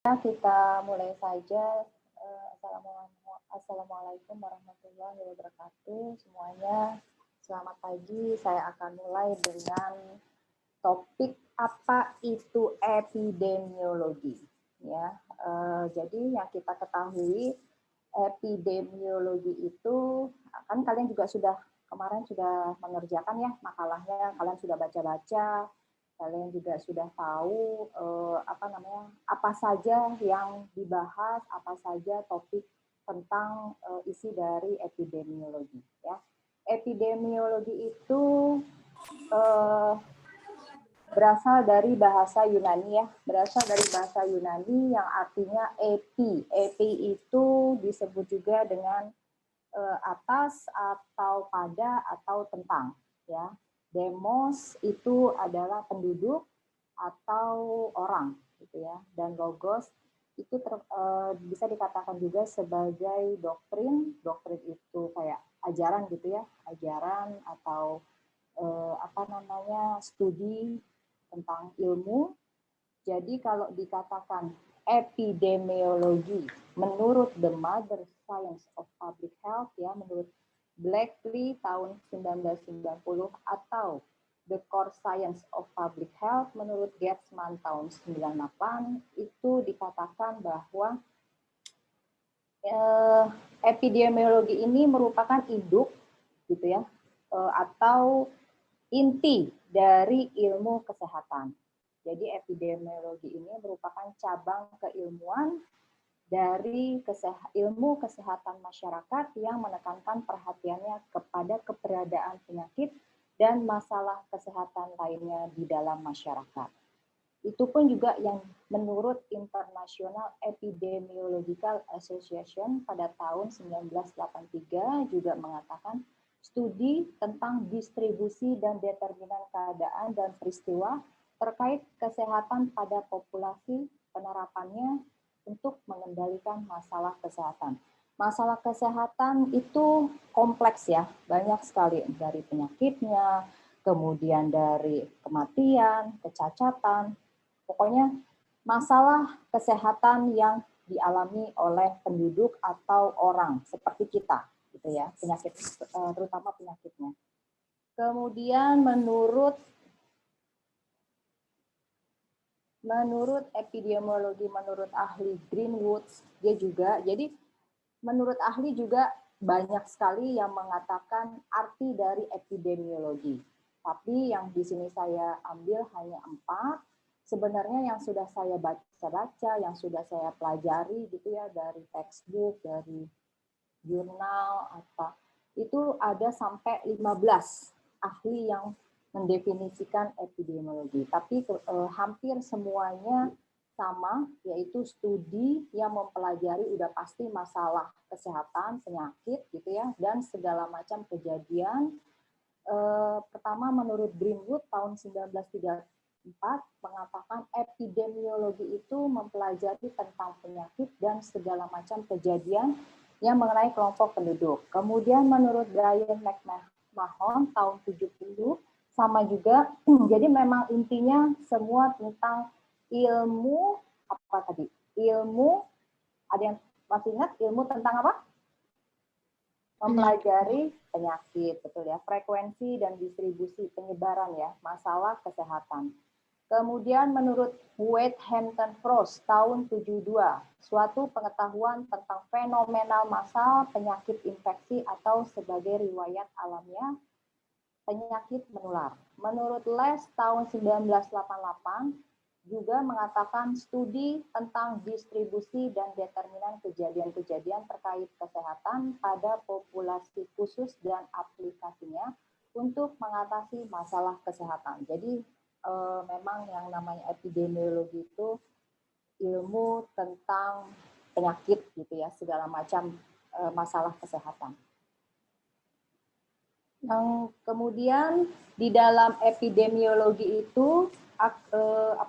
Kita mulai saja. Assalamualaikum warahmatullahi wabarakatuh semuanya. Selamat pagi. Saya akan mulai dengan topik apa itu epidemiologi. Ya, jadi yang kita ketahui epidemiologi itu kan kalian juga kemarin sudah mengerjakan ya makalahnya, kalian sudah baca-baca. Kalian juga sudah tahu apa saja yang dibahas, apa saja topik tentang isi dari epidemiologi. Ya, epidemiologi itu berasal dari bahasa Yunani ya, berasal dari bahasa Yunani yang artinya epi. Epi itu disebut juga dengan atas atau pada atau tentang. Ya, demos itu adalah penduduk atau orang gitu ya, dan logos itu bisa dikatakan juga sebagai doktrin. Doktrin itu kayak ajaran gitu ya, ajaran atau studi tentang ilmu. Jadi kalau dikatakan epidemiologi menurut The Mother Science of Public Health ya, menurut Blackley tahun 1990 atau The Core Science of Public Health menurut Getzmann tahun 98, itu dikatakan bahwa epidemiologi ini merupakan induk gitu ya, atau inti dari ilmu kesehatan. Jadi epidemiologi ini merupakan cabang keilmuan dari ilmu kesehatan masyarakat yang menekankan perhatiannya kepada keberadaan penyakit dan masalah kesehatan lainnya di dalam masyarakat. Itu pun juga yang menurut International Epidemiological Association pada tahun 1983 juga mengatakan studi tentang distribusi dan determinan keadaan dan peristiwa terkait kesehatan pada populasi, penerapannya untuk mengendalikan masalah kesehatan. Masalah kesehatan itu kompleks ya, banyak sekali dari penyakitnya, kemudian dari kematian, kecacatan, pokoknya masalah kesehatan yang dialami oleh penduduk atau orang seperti kita gitu ya, penyakit terutama penyakitnya. Kemudian menurut epidemiologi, menurut ahli Greenwood, dia juga, jadi menurut ahli juga banyak sekali yang mengatakan arti dari epidemiologi. Tapi yang di sini saya ambil hanya 4. Sebenarnya yang sudah saya baca-baca, yang sudah saya pelajari gitu ya, dari textbook, dari jurnal, itu ada sampai 15 ahli yang mendefinisikan epidemiologi, tapi hampir semuanya sama, yaitu studi yang mempelajari udah pasti masalah kesehatan, penyakit gitu ya, dan segala macam kejadian. Pertama menurut Greenwood tahun 1934 mengatakan epidemiologi itu mempelajari tentang penyakit dan segala macam kejadian yang mengenai kelompok penduduk. Kemudian menurut Brian McMahon tahun 70 sama juga, jadi memang intinya semua tentang ilmu apa tadi? Ilmu, ada yang masih ingat ilmu tentang apa? Mempelajari penyakit, betul ya, frekuensi dan distribusi penyebaran ya, masalah kesehatan. Kemudian menurut Wade Hampton Frost tahun 72, suatu pengetahuan tentang fenomenal massal penyakit infeksi atau sebagai riwayat alamiah penyakit menular. Menurut Les tahun 1988 juga mengatakan studi tentang distribusi dan determinan kejadian-kejadian terkait kesehatan pada populasi khusus dan aplikasinya untuk mengatasi masalah kesehatan. Jadi memang yang namanya epidemiologi itu ilmu tentang penyakit gitu ya, segala macam masalah kesehatan. Yang kemudian di dalam epidemiologi itu 3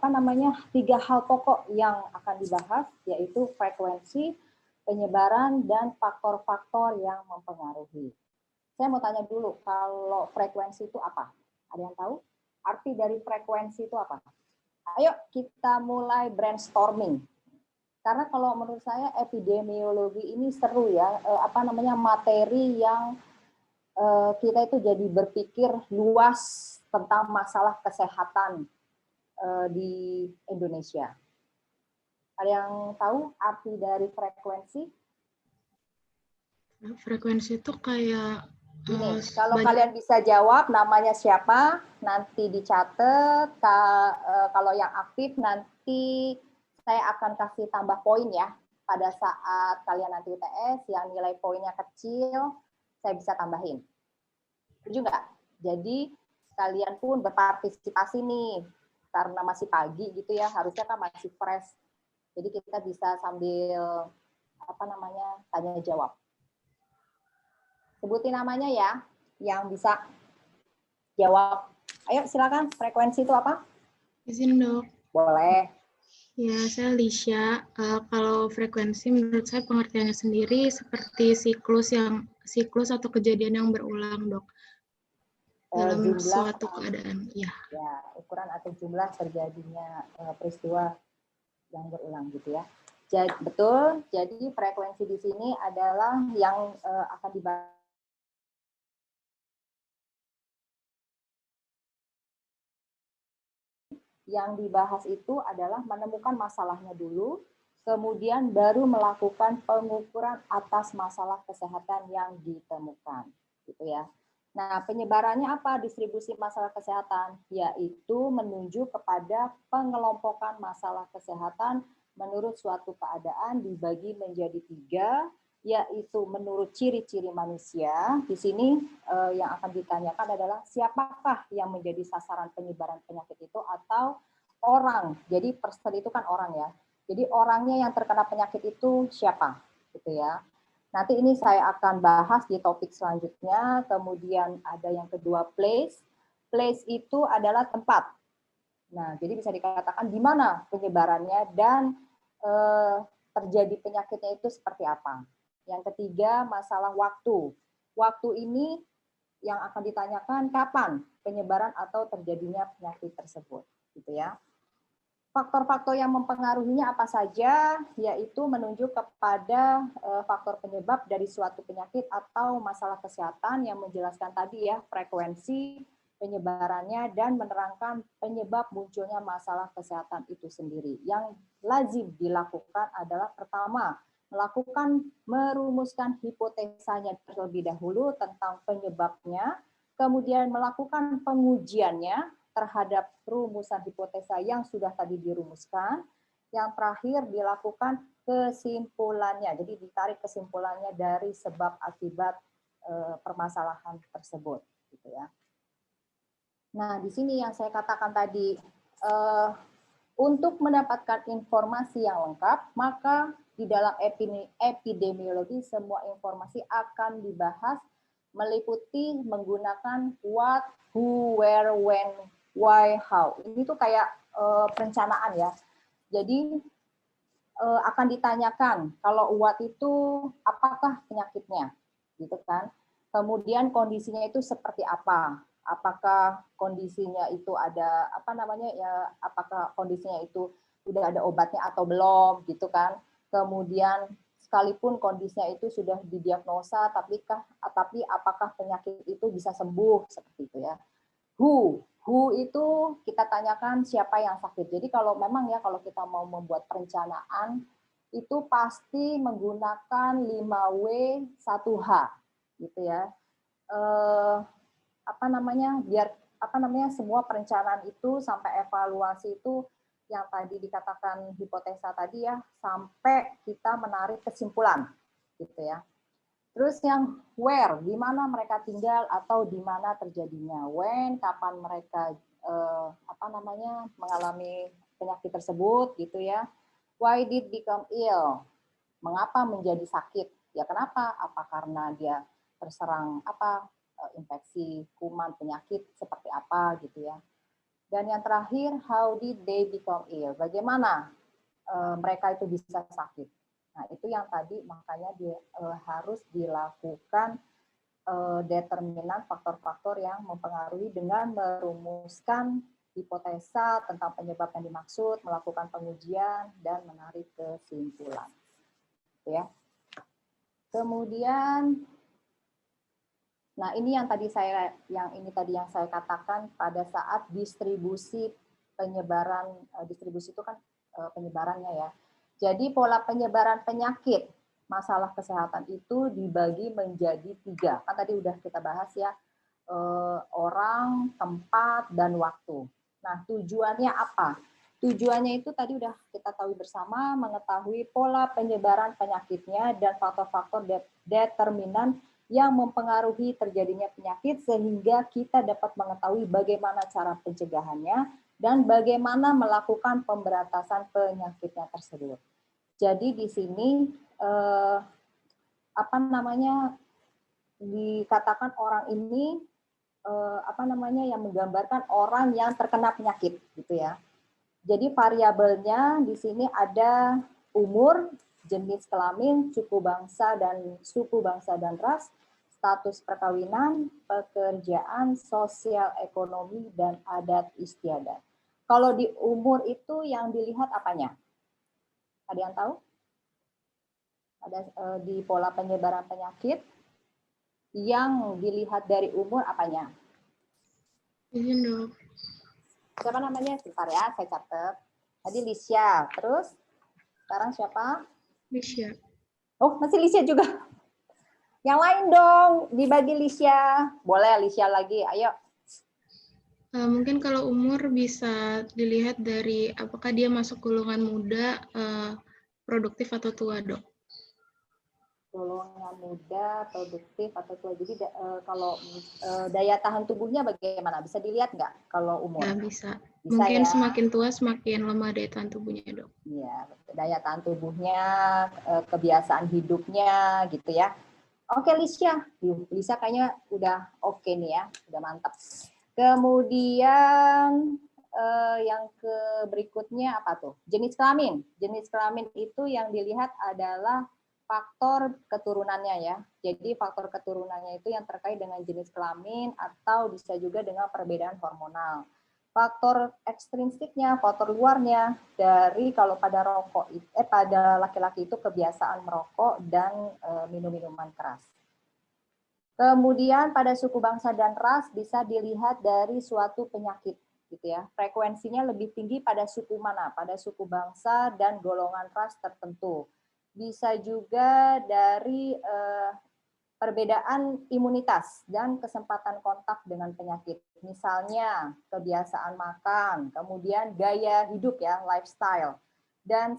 hal pokok yang akan dibahas, yaitu frekuensi, penyebaran, dan faktor-faktor yang mempengaruhi. Saya mau tanya dulu, kalau frekuensi itu apa? Ada yang tahu? Arti dari frekuensi itu apa? Ayo kita mulai brainstorming. Karena kalau menurut saya epidemiologi ini seru ya, materi yang kita itu jadi berpikir luas tentang masalah kesehatan di Indonesia. Ada yang tahu arti dari frekuensi? Frekuensi itu kayak Gini, kalau kalian bisa jawab namanya siapa, nanti dicatat. Kalau yang aktif nanti saya akan kasih tambah poin ya. Pada saat kalian nanti UTS yang nilai poinnya kecil, saya bisa tambahin. Setuju nggak? Jadi kalian pun berpartisipasi nih, karena masih pagi gitu ya, harusnya kan masih fresh. Jadi kita bisa sambil tanya jawab. Sebutin namanya ya, yang bisa jawab. Ayo silakan, frekuensi itu apa? Izin dok. Boleh. Ya, saya Lisha. Kalau frekuensi menurut saya pengertiannya sendiri seperti siklus atau kejadian yang berulang, dok. Dalam Jumlah, suatu keadaan, ya. Ya, ukuran atau jumlah terjadinya peristiwa yang berulang gitu ya. Jadi, betul. Jadi frekuensi di sini adalah yang akan dibahas. Yang dibahas itu adalah menemukan masalahnya dulu, kemudian baru melakukan pengukuran atas masalah kesehatan yang ditemukan, gitu ya. Nah, penyebarannya apa distribusi masalah kesehatan? Yaitu menunjuk kepada pengelompokan masalah kesehatan menurut suatu keadaan dibagi menjadi 3, yaitu menurut ciri-ciri manusia. Di sini yang akan ditanyakan adalah siapakah yang menjadi sasaran penyebaran penyakit itu atau orang. Jadi person itu kan orang ya. Jadi orangnya yang terkena penyakit itu siapa, gitu ya. Nanti ini saya akan bahas di topik selanjutnya. Kemudian ada yang kedua place. Place itu adalah tempat. Nah, jadi bisa dikatakan di mana penyebarannya dan terjadi penyakitnya itu seperti apa. Yang ketiga, masalah waktu. Waktu ini yang akan ditanyakan kapan penyebaran atau terjadinya penyakit tersebut, gitu ya. Faktor-faktor yang mempengaruhinya apa saja, yaitu menunjuk kepada faktor penyebab dari suatu penyakit atau masalah kesehatan yang menjelaskan tadi ya, frekuensi penyebarannya dan menerangkan penyebab munculnya masalah kesehatan itu sendiri. Yang lazim dilakukan adalah pertama, merumuskan hipotesanya terlebih dahulu tentang penyebabnya, kemudian melakukan pengujiannya terhadap rumusan hipotesa yang sudah tadi dirumuskan. Yang terakhir dilakukan kesimpulannya. Jadi ditarik kesimpulannya dari sebab akibat permasalahan tersebut, gitu ya. Nah, di sini yang saya katakan tadi, untuk mendapatkan informasi yang lengkap, maka di dalam epidemiologi semua informasi akan dibahas meliputi menggunakan what, who, where, when, why, how. Ini tuh kayak perencanaan ya. Jadi akan ditanyakan kalau what itu apakah penyakitnya, gitu kan. Kemudian kondisinya itu seperti apa? Apakah kondisinya itu ada apakah kondisinya itu udah ada obatnya atau belum, gitu kan. Kemudian sekalipun kondisinya itu sudah didiagnosa, tapi apakah penyakit itu bisa sembuh, seperti itu ya. Who itu kita tanyakan siapa yang sakit. Jadi kalau memang ya kalau kita mau membuat perencanaan itu pasti menggunakan 5W 1H gitu ya. Biar semua perencanaan itu sampai evaluasi itu yang tadi dikatakan hipotesa tadi ya, sampai kita menarik kesimpulan gitu ya. Terus yang where, di mana mereka tinggal atau di mana terjadinya. When, kapan mereka mengalami penyakit tersebut gitu ya. Why did become ill? Mengapa menjadi sakit? Ya kenapa? Apa karena dia terserang infeksi, kuman, penyakit seperti apa gitu ya. Dan yang terakhir, how did they become ill? Bagaimana mereka itu bisa sakit? Nah, itu yang tadi makanya harus dilakukan determinan faktor-faktor yang mempengaruhi dengan merumuskan hipotesa tentang penyebab yang dimaksud, melakukan pengujian, dan menarik kesimpulan. Ya. Kemudian, nah ini yang tadi saya katakan pada saat distribusi penyebaran, distribusi itu kan penyebarannya ya. Jadi pola penyebaran penyakit masalah kesehatan itu dibagi menjadi 3. Kan tadi udah kita bahas ya, orang, tempat, dan waktu. Nah, tujuannya apa? Tujuannya itu tadi udah kita tahu bersama, mengetahui pola penyebaran penyakitnya dan faktor-faktor determinan yang mempengaruhi terjadinya penyakit sehingga kita dapat mengetahui bagaimana cara pencegahannya dan bagaimana melakukan pemberantasan penyakitnya tersebut. Jadi di sini dikatakan orang ini yang menggambarkan orang yang terkena penyakit gitu ya. Jadi variabelnya di sini ada umur, jenis kelamin, suku bangsa dan ras, status perkawinan, pekerjaan, sosial ekonomi, dan adat istiadat. Kalau di umur itu yang dilihat apanya? Ada yang tahu? Ada di pola penyebaran penyakit yang dilihat dari umur apanya? Iya dok. Siapa namanya? Sebentar ya, saya catat. Tadi Lisya. Terus sekarang siapa? Lisya. Oh, masih Lisya juga. Yang lain dong, dibagi Lisya. Boleh Lisya lagi, ayo. Mungkin kalau umur bisa dilihat dari apakah dia masuk golongan muda, produktif atau tua, dok. Golongan muda, produktif atau tua. Jadi kalau daya tahan tubuhnya bagaimana? Bisa dilihat nggak kalau umur? Ya, bisa. Bisa Mungkin ya? semakin tua semakin lemah daya tahan tubuhnya, dok. Iya, daya tahan tubuhnya, kebiasaan hidupnya gitu ya. Oke Lisya, Lisya kayaknya udah oke nih ya, udah mantap. Kemudian yang berikutnya apa tuh? Jenis kelamin. Jenis kelamin itu yang dilihat adalah faktor keturunannya ya. Jadi faktor keturunannya itu yang terkait dengan jenis kelamin atau bisa juga dengan perbedaan hormonal. Faktor ekstrinsiknya, faktor luarnya dari kalau pada pada laki-laki itu kebiasaan merokok dan minum minuman keras. Kemudian pada suku bangsa dan ras bisa dilihat dari suatu penyakit gitu ya. Frekuensinya lebih tinggi pada suku mana? Pada suku bangsa dan golongan ras tertentu. Bisa juga dari perbedaan imunitas dan kesempatan kontak dengan penyakit. Misalnya kebiasaan makan, kemudian gaya hidup ya, lifestyle, dan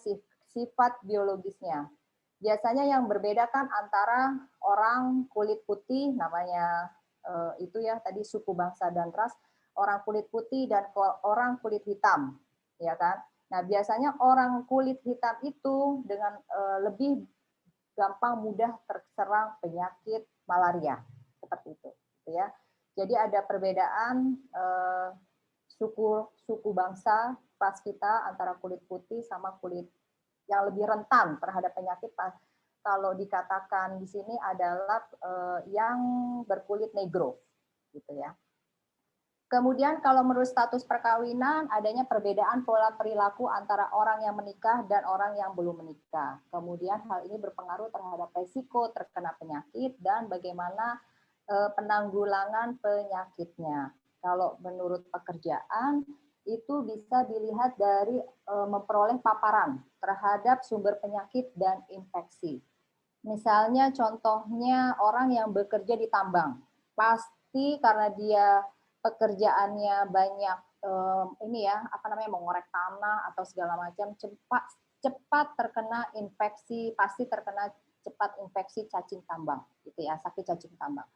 sifat biologisnya. Biasanya yang berbeda kan antara orang kulit putih, namanya itu ya tadi suku bangsa dan ras, orang kulit putih dan orang kulit hitam, ya kan? Nah biasanya orang kulit hitam itu dengan lebih gampang mudah terserang penyakit malaria seperti itu, ya. Jadi ada perbedaan suku bangsa ras kita antara kulit putih sama kulit yang lebih rentan terhadap penyakit. Kalau dikatakan di sini adalah yang berkulit negro, gitu ya. Kemudian kalau menurut status perkawinan, adanya perbedaan pola perilaku antara orang yang menikah dan orang yang belum menikah. Kemudian hal ini berpengaruh terhadap resiko terkena penyakit dan bagaimana penanggulangan penyakitnya. Kalau menurut pekerjaan, itu bisa dilihat dari memperoleh paparan terhadap sumber penyakit dan infeksi. Misalnya contohnya orang yang bekerja di tambang, pasti karena dia pekerjaannya banyak mengorek tanah atau segala macam, cepat terkena infeksi, pasti terkena cepat infeksi cacing tambang, gitu ya, sakit cacing tambang.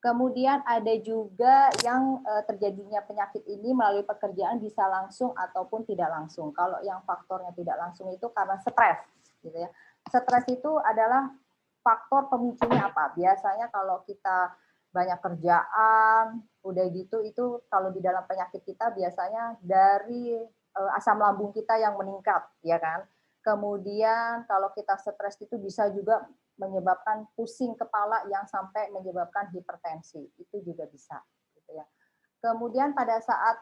Kemudian ada juga yang terjadinya penyakit ini melalui pekerjaan bisa langsung ataupun tidak langsung. Kalau yang faktornya tidak langsung itu karena stres, gitu ya. Stres itu adalah faktor pemicunya apa? Biasanya kalau kita banyak kerjaan, udah gitu itu kalau di dalam penyakit kita biasanya dari asam lambung kita yang meningkat, ya kan? Kemudian kalau kita stres itu bisa juga menyebabkan pusing kepala yang sampai menyebabkan hipertensi, itu juga bisa, gitu ya. Kemudian pada saat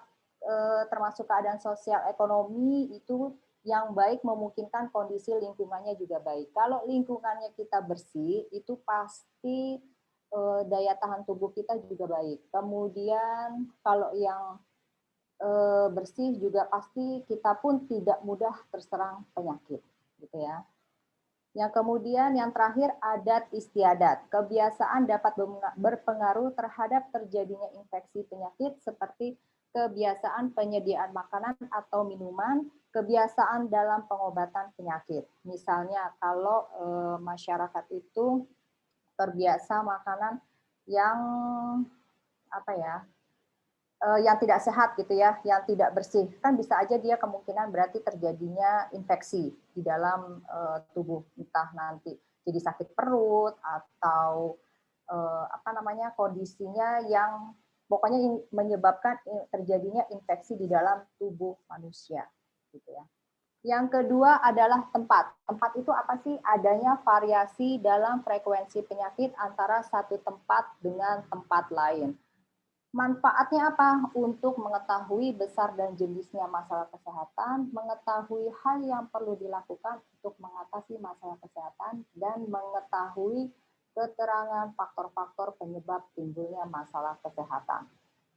termasuk keadaan sosial ekonomi itu yang baik memungkinkan kondisi lingkungannya juga baik. Kalau lingkungannya kita bersih, itu pasti daya tahan tubuh kita juga baik. Kemudian kalau yang bersih juga pasti kita pun tidak mudah terserang penyakit, gitu ya. Yang kemudian yang terakhir adat istiadat. Kebiasaan dapat berpengaruh terhadap terjadinya infeksi penyakit seperti kebiasaan penyediaan makanan atau minuman, kebiasaan dalam pengobatan penyakit. Misalnya kalau masyarakat itu terbiasa makanan yang apa ya, yang tidak sehat gitu ya, yang tidak bersih, kan bisa aja dia kemungkinan berarti terjadinya infeksi di dalam tubuh, entah nanti jadi sakit perut atau apa namanya kondisinya yang pokoknya menyebabkan terjadinya infeksi di dalam tubuh manusia, gitu ya. Yang kedua adalah tempat. Tempat itu apa sih? Adanya variasi dalam frekuensi penyakit antara satu tempat dengan tempat lain. Manfaatnya apa? Untuk mengetahui besar dan jenisnya masalah kesehatan, mengetahui hal yang perlu dilakukan untuk mengatasi masalah kesehatan, dan mengetahui keterangan faktor-faktor penyebab timbulnya masalah kesehatan.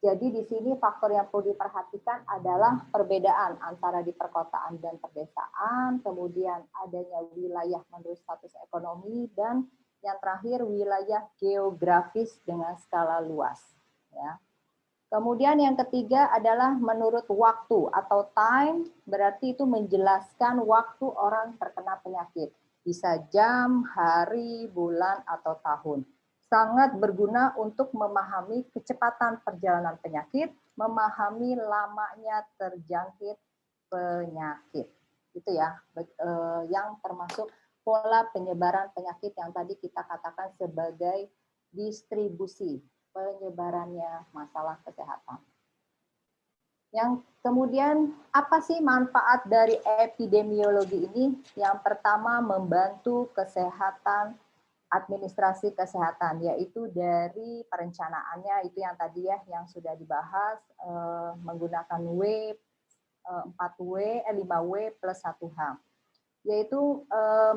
Jadi di sini faktor yang perlu diperhatikan adalah perbedaan antara di perkotaan dan pedesaan, kemudian adanya wilayah menurut status ekonomi, dan yang terakhir wilayah geografis dengan skala luas. Ya. Kemudian yang ketiga adalah menurut waktu atau time, berarti itu menjelaskan waktu orang terkena penyakit. Bisa jam, hari, bulan, atau tahun. Sangat berguna untuk memahami kecepatan perjalanan penyakit, memahami lamanya terjangkit penyakit. Itu ya, yang termasuk pola penyebaran penyakit yang tadi kita katakan sebagai distribusi penyebarannya masalah kesehatan. Yang kemudian apa sih manfaat dari epidemiologi ini? Yang pertama membantu kesehatan, administrasi kesehatan, yaitu dari perencanaannya itu yang tadi ya yang sudah dibahas menggunakan W 4W 5W plus 1H, yaitu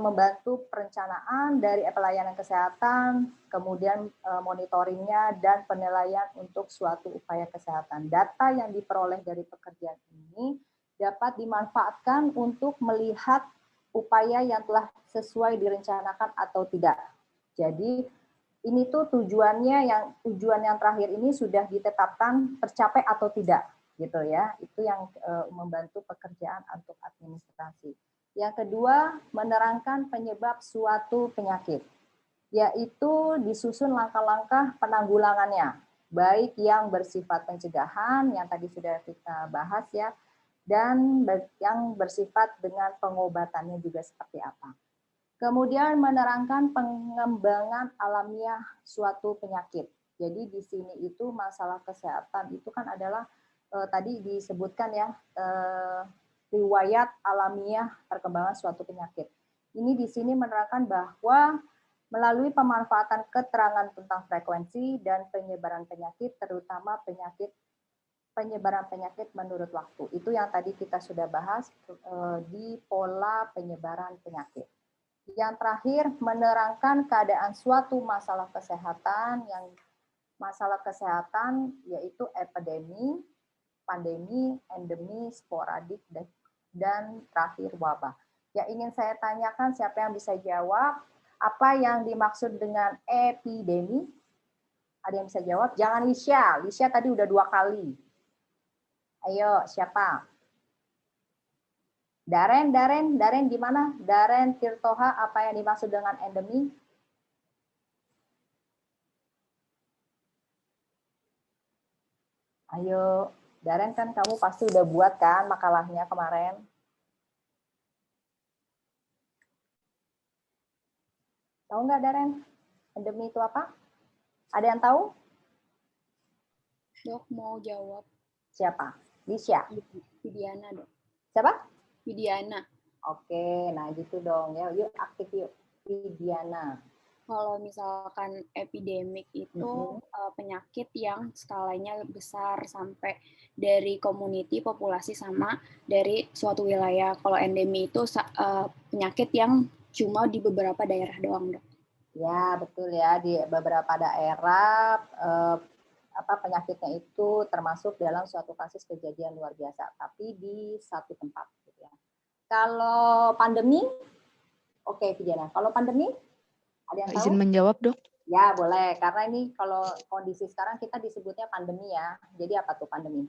membantu perencanaan dari pelayanan kesehatan, kemudian monitoringnya dan penilaian untuk suatu upaya kesehatan. Data yang diperoleh dari pekerjaan ini dapat dimanfaatkan untuk melihat upaya yang telah sesuai direncanakan atau tidak. Jadi ini tuh tujuan yang terakhir ini sudah ditetapkan tercapai atau tidak, gitu ya. Itu yang membantu pekerjaan untuk administrasi. Yang kedua, menerangkan penyebab suatu penyakit, yaitu disusun langkah-langkah penanggulangannya, baik yang bersifat pencegahan, yang tadi sudah kita bahas ya, dan yang bersifat dengan pengobatannya juga seperti apa. Kemudian menerangkan pengembangan alamiah suatu penyakit. Jadi di sini itu masalah kesehatan itu kan adalah tadi disebutkan ya, riwayat alamiah perkembangan suatu penyakit. Ini di sini menerangkan bahwa melalui pemanfaatan keterangan tentang frekuensi dan penyebaran penyakit, terutama penyebaran penyakit menurut waktu. Itu yang tadi kita sudah bahas di pola penyebaran penyakit. Yang terakhir, menerangkan keadaan suatu masalah kesehatan, yang masalah kesehatan yaitu epidemi, pandemi, endemi, sporadik, dan terakhir wabah. Yang ingin saya tanyakan, siapa yang bisa jawab? Apa yang dimaksud dengan epidemi? Ada yang bisa jawab? Jangan Lisha. Lisha tadi udah 2 kali. Ayo, siapa? Daren gimana? Daren Tirtoha, apa yang dimaksud dengan endemi? Ayo, Daren kan kamu pasti udah buat kan makalahnya kemarin. Tahu nggak Daren? Endemi itu apa? Ada yang tahu? Dok, mau jawab. Siapa? Lisha? Widiana, Dok. Siapa? Widiana. Oke, nah gitu dong ya. Yuk aktif yuk. Widiana. Kalau misalkan epidemik itu penyakit yang skalanya besar sampai dari community, populasi sama dari suatu wilayah. Kalau endemi itu penyakit yang cuma di beberapa daerah doang, Dok. Ya, betul ya. Di beberapa daerah penyakitnya itu termasuk dalam suatu kasus kejadian luar biasa, tapi di satu tempat. Gitu ya. Kalau pandemi, oke, Vidiana. Kalau pandemi, ada yang tahu? Izin menjawab, Dok. Ya, boleh. Karena ini kalau kondisi sekarang kita disebutnya pandemi ya. Jadi apa tuh pandemi?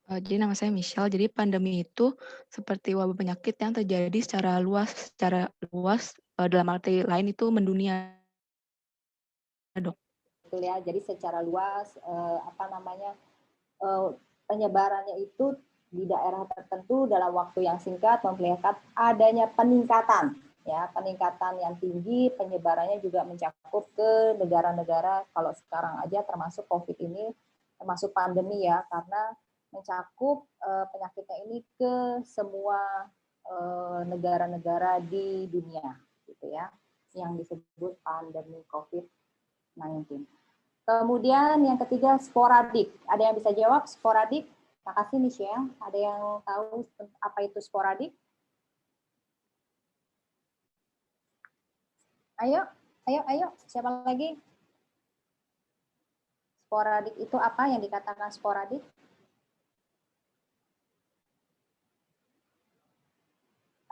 Jadi nama saya Michelle. Jadi pandemi itu seperti wabah penyakit yang terjadi secara luas dalam arti lain itu mendunia, Dok. Betul ya. Jadi secara luas penyebarannya itu di daerah tertentu dalam waktu yang singkat memperlihatkan adanya peningkatan yang tinggi, penyebarannya juga mencakup ke negara-negara, kalau sekarang aja termasuk COVID ini termasuk pandemi ya, karena mencakup penyakitnya ini ke semua negara-negara di dunia gitu ya, yang disebut pandemi COVID-19. Kemudian yang ketiga sporadik. Ada yang bisa jawab sporadik? Makasih Michelle. Ada yang tahu apa itu sporadik? Ayo. Siapa lagi? Sporadik itu apa yang dikatakan sporadik?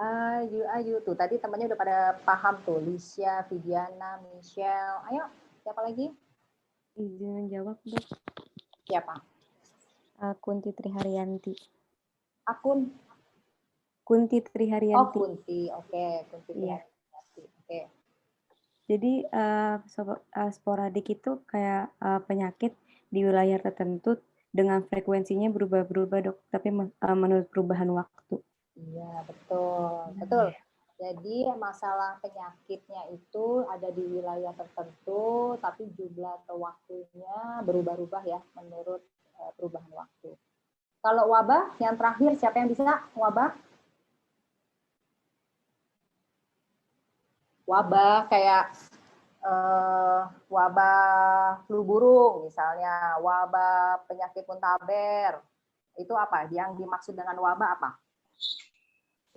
Ayu tuh. Tadi temannya udah pada paham tuh. Lisha, Vidiana, Michelle. Ayo, siapa lagi? Izin menjawab, Dok. Siapa? Kunti Triharyanti. Akun? Kunti Triharyanti. Oh, Kunti. Oke, Kunti Triharyanti. Oke. Jadi sporadik itu kayak penyakit di wilayah tertentu dengan frekuensinya berubah-berubah, Dok. Tapi menurut perubahan waktu. Iya, betul. Jadi masalah penyakitnya itu ada di wilayah tertentu, tapi jumlah atau waktunya berubah-ubah ya menurut perubahan waktu. Kalau wabah, yang terakhir siapa yang bisa wabah? Wabah kayak wabah flu burung misalnya, wabah penyakit muntaber. Itu apa? Yang dimaksud dengan wabah apa?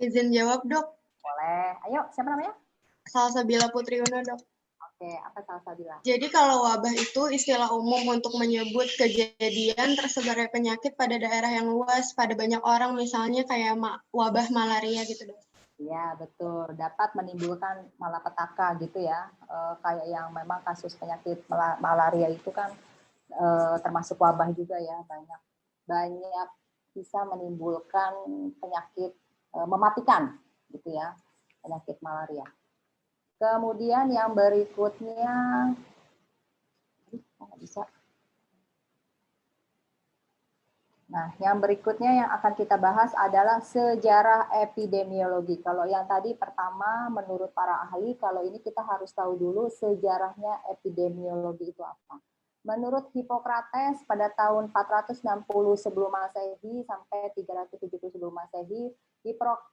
Izin jawab, Dok. Boleh. Ayo, siapa namanya? Salsabila Putri Una, Dok. Oke, apa Salsabila? Jadi kalau wabah itu istilah umum untuk menyebut kejadian tersebarnya penyakit pada daerah yang luas, pada banyak orang, misalnya kayak wabah malaria gitu, Dok. Iya, betul. Dapat menimbulkan malapetaka gitu ya. Kayak yang memang kasus penyakit malaria itu kan termasuk wabah juga ya. Banyak bisa menimbulkan penyakit mematikan gitu ya, penyakit malaria. Kemudian yang berikutnya, yang berikutnya yang akan kita bahas adalah sejarah epidemiologi. Kalau yang tadi pertama menurut para ahli, kalau ini kita harus tahu dulu sejarahnya epidemiologi itu apa. Menurut Hippocrates pada tahun 460 sebelum Masehi sampai 370 sebelum Masehi,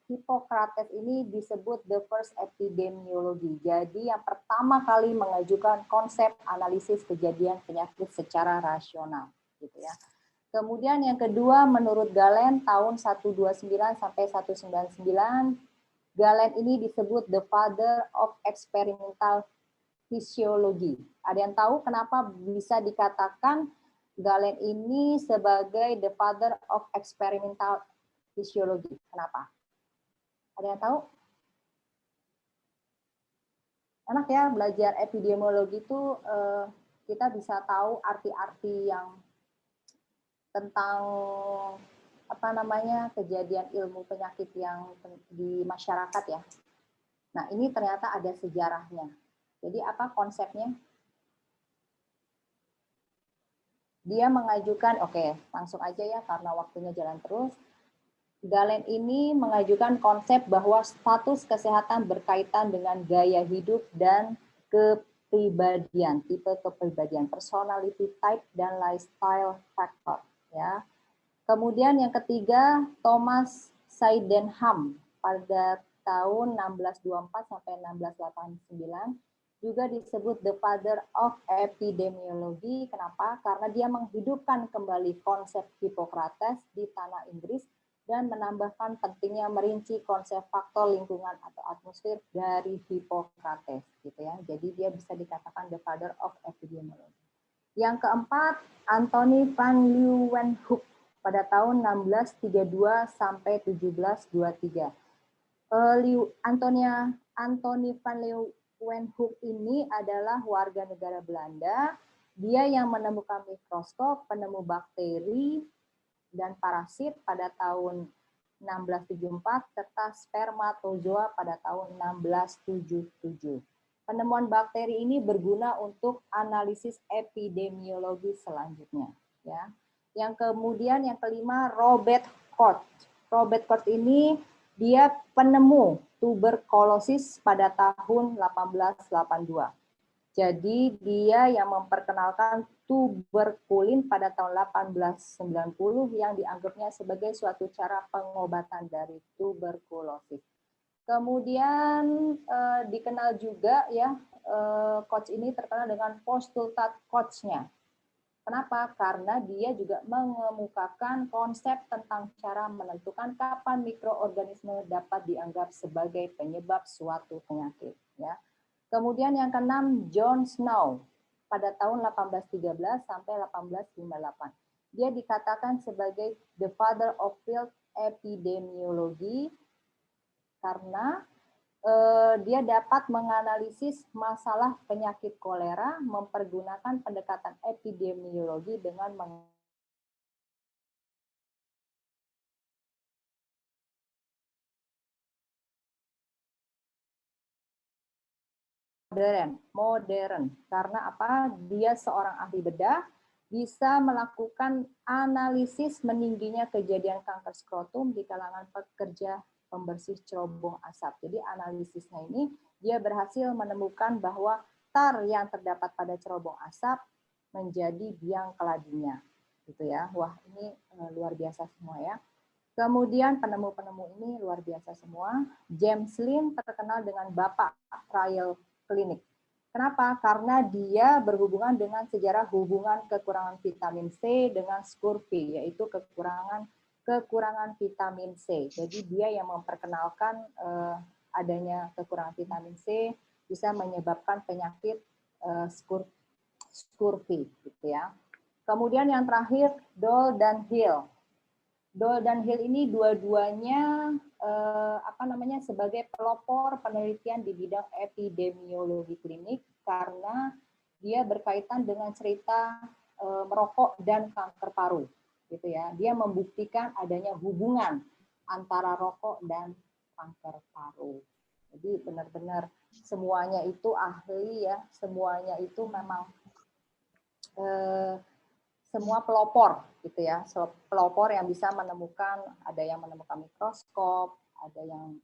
Hippocrates ini disebut the first epidemiology. Jadi yang pertama kali mengajukan konsep analisis kejadian penyakit secara rasional, gitu ya. Kemudian yang kedua menurut Galen tahun 129 sampai 199, Galen ini disebut the father of experimental physiology. Ada yang tahu kenapa bisa dikatakan Galen ini sebagai the father of experimental physiology? Kenapa? Ada yang tahu? Enak ya belajar epidemiologi itu kita bisa tahu arti-arti yang tentang kejadian ilmu penyakit yang di masyarakat ya. Nah, ini ternyata ada sejarahnya. Jadi apa konsepnya? Dia mengajukan, langsung aja ya karena waktunya jalan terus. Galen ini mengajukan konsep bahwa status kesehatan berkaitan dengan gaya hidup dan kepribadian, tipe kepribadian, personality type dan lifestyle factor. Ya. Kemudian yang ketiga, Thomas Sydenham pada tahun 1624 sampai 1689, juga disebut the father of epidemiology. Kenapa? Karena dia menghidupkan kembali konsep Hippocrates di tanah Inggris dan menambahkan pentingnya merinci konsep faktor lingkungan atau atmosfer dari Hippocrates, gitu ya. Jadi dia bisa dikatakan the father of epidemiology. Yang keempat, Anthony van Leeuwenhoek pada tahun 1632 sampai 1723. Anthony van Leeuwenhoek ini adalah warga negara Belanda. Dia yang menemukan mikroskop, penemu bakteri dan parasit pada tahun 1674 serta spermatozoa pada tahun 1677. Penemuan bakteri ini berguna untuk analisis epidemiologi selanjutnya. Ya. Yang kemudian yang kelima, Robert Koch. Robert Koch ini dia penemu tuberkulosis pada tahun 1882. Jadi dia yang memperkenalkan tuberkulin pada tahun 1890 yang dianggapnya sebagai suatu cara pengobatan dari tuberkulosis. Kemudian dikenal juga ya, Koch ini terkenal dengan postulat Koch-nya. Kenapa? Karena dia juga mengemukakan konsep tentang cara menentukan kapan mikroorganisme dapat dianggap sebagai penyebab suatu penyakit. Ya. Kemudian yang keenam, John Snow pada tahun 1813 sampai 1858. Dia dikatakan sebagai the father of field epidemiology karena dia dapat menganalisis masalah penyakit kolera mempergunakan pendekatan epidemiologi dengan modern. Karena apa? Dia seorang ahli bedah, bisa melakukan analisis meningginya kejadian kanker skrotum di kalangan pekerja pembersih cerobong asap. Jadi analisisnya ini dia berhasil menemukan bahwa tar yang terdapat pada cerobong asap menjadi biang keladinya, gitu ya. Wah, ini luar biasa semua ya. Kemudian penemu-penemu ini luar biasa semua. James Lind terkenal dengan bapak trial klinik. Kenapa? Karena dia berhubungan dengan sejarah hubungan kekurangan vitamin C dengan scurvy, yaitu kekurangan vitamin C. Jadi dia yang memperkenalkan adanya kekurangan vitamin C bisa menyebabkan penyakit scurvy, gitu ya. Kemudian yang terakhir, Doll dan Hill. Doll dan Hill ini dua-duanya sebagai pelopor penelitian di bidang epidemiologi klinik karena dia berkaitan dengan cerita merokok dan kanker paru, gitu ya. Dia membuktikan adanya hubungan antara rokok dan kanker paru. Jadi benar-benar semuanya itu ahli ya, semuanya itu memang semua pelopor gitu ya, pelopor yang bisa menemukan, ada yang menemukan mikroskop, ada yang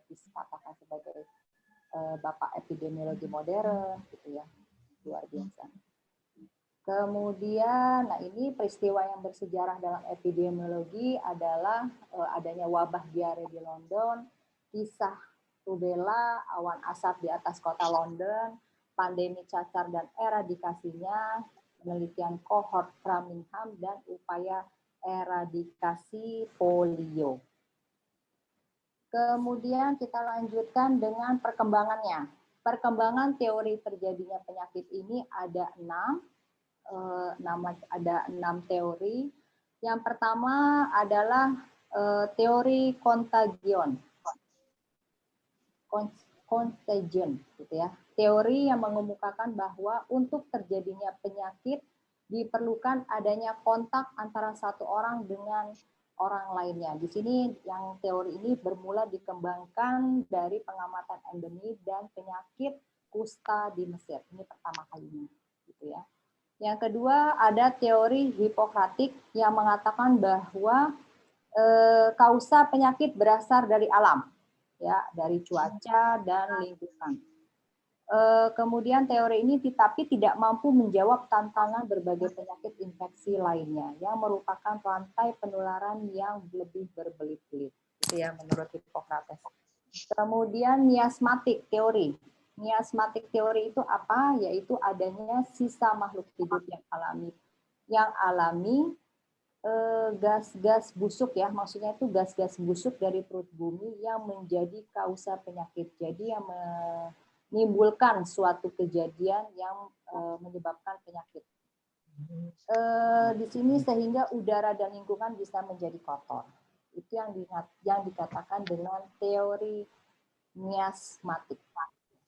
dikatakan sebagai bapak epidemiologi modern gitu ya, luar biasa. Kemudian, nah ini peristiwa yang bersejarah dalam epidemiologi adalah adanya wabah diare di London, kisah rubella, awan asap di atas kota London, pandemi cacar dan eradikasinya, penelitian kohort Framingham, dan upaya eradikasi polio. Kemudian kita lanjutkan dengan perkembangannya. Perkembangan teori terjadinya penyakit ini ada 6 teori. Yang pertama adalah teori contagion, gitu ya. Teori yang mengemukakan bahwa untuk terjadinya penyakit diperlukan adanya kontak antara satu orang dengan orang lainnya. Di sini yang teori ini bermula dikembangkan dari pengamatan endemi dan penyakit kusta di Mesir. Ini pertama kalinya, gitu ya. Yang kedua ada teori Hipokratik yang mengatakan bahwa kausa penyakit berasal dari alam, ya, dari cuaca dan lingkungan. Kemudian teori ini tapi tidak mampu menjawab tantangan berbagai penyakit infeksi lainnya yang merupakan rantai penularan yang lebih berbelit-belit, itu ya menurut Hippocrates. Kemudian miasmatik teori. Miasmatik teori itu apa? Yaitu adanya sisa makhluk hidup yang alami gas-gas busuk ya, maksudnya itu gas-gas busuk dari perut bumi yang menjadi kausa penyakit. Jadi yang menimbulkan suatu kejadian yang menyebabkan penyakit. Di sini sehingga udara dan lingkungan bisa menjadi kotor. Itu yang dikatakan dengan teori miasmatik.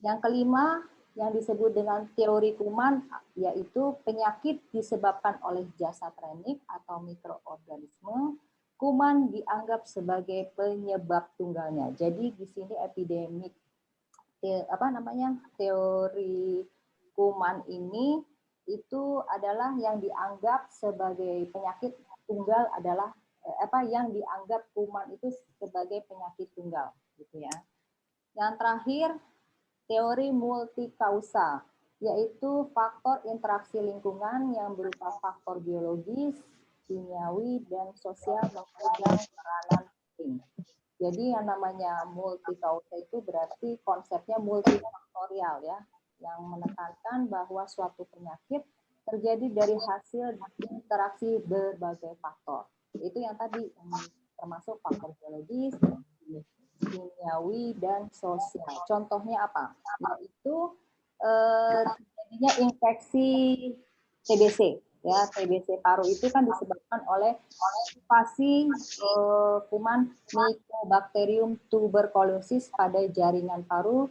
Yang kelima yang disebut dengan teori kuman, yaitu penyakit disebabkan oleh jasad remik atau mikroorganisme. Kuman dianggap sebagai penyebab tunggalnya. Jadi di sini epidemik teori kuman ini itu adalah yang dianggap sebagai penyakit tunggal adalah yang dianggap kuman itu sebagai penyakit tunggal gitu ya. Yang terakhir teori multikausa, yaitu faktor interaksi lingkungan yang berupa faktor biologis, kimiawi, dan sosial memegang peranan penting. Jadi yang namanya multikausa itu berarti konsepnya multifaktorial ya, yang menekankan bahwa suatu penyakit terjadi dari hasil interaksi berbagai faktor. Itu yang tadi termasuk faktor biologis, kimiawi, dan sosial. Contohnya apa? Yaitu terjadinya infeksi TBC. Ya, TBC paru itu kan disebabkan oleh okupasi kuman Mycobacterium tuberculosis pada jaringan paru.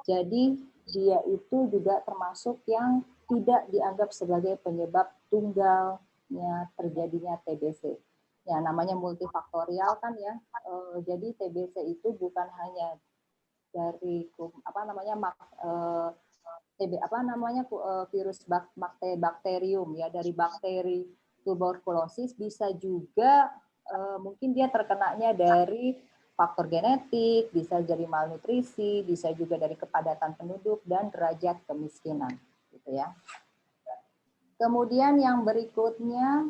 Jadi dia itu juga termasuk yang tidak dianggap sebagai penyebab tunggalnya terjadinya TBC. Ya, namanya multifaktorial kan ya. Jadi TBC itu bukan hanya dari virus bakterium ya, dari bakteri tuberkulosis, bisa juga mungkin dia terkenanya dari faktor genetik, bisa dari malnutrisi, bisa juga dari kepadatan penduduk dan derajat kemiskinan gitu ya. Kemudian yang berikutnya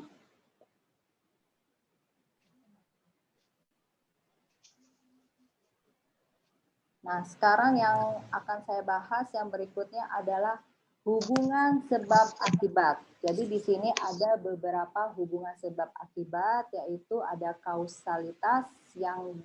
nah, sekarang yang akan saya bahas yang berikutnya adalah hubungan sebab akibat. Jadi di sini ada beberapa hubungan sebab akibat, yaitu ada kausalitas yang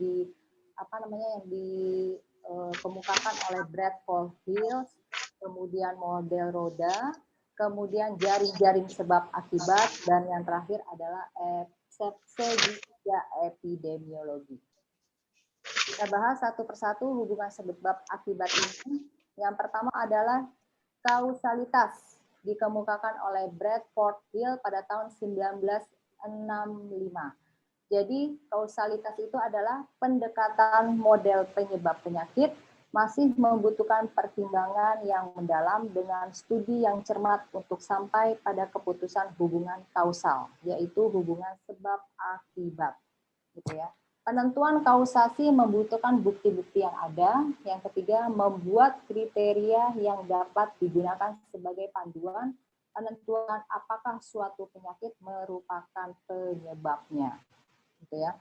dikemukakan oleh Bradford Hills, kemudian model roda, kemudian jaring-jaring sebab akibat, dan yang terakhir adalah epidemiologi. Kita bahas satu persatu hubungan sebab akibat ini. Yang pertama adalah kausalitas, dikemukakan oleh Bradford Hill pada tahun 1965. Jadi kausalitas itu adalah pendekatan model penyebab penyakit, masih membutuhkan pertimbangan yang mendalam dengan studi yang cermat untuk sampai pada keputusan hubungan kausal, yaitu hubungan sebab akibat. Gitu ya. Penentuan kausasi membutuhkan bukti-bukti yang ada. Yang ketiga, membuat kriteria yang dapat digunakan sebagai panduan penentuan apakah suatu penyakit merupakan penyebabnya. Gitu ya.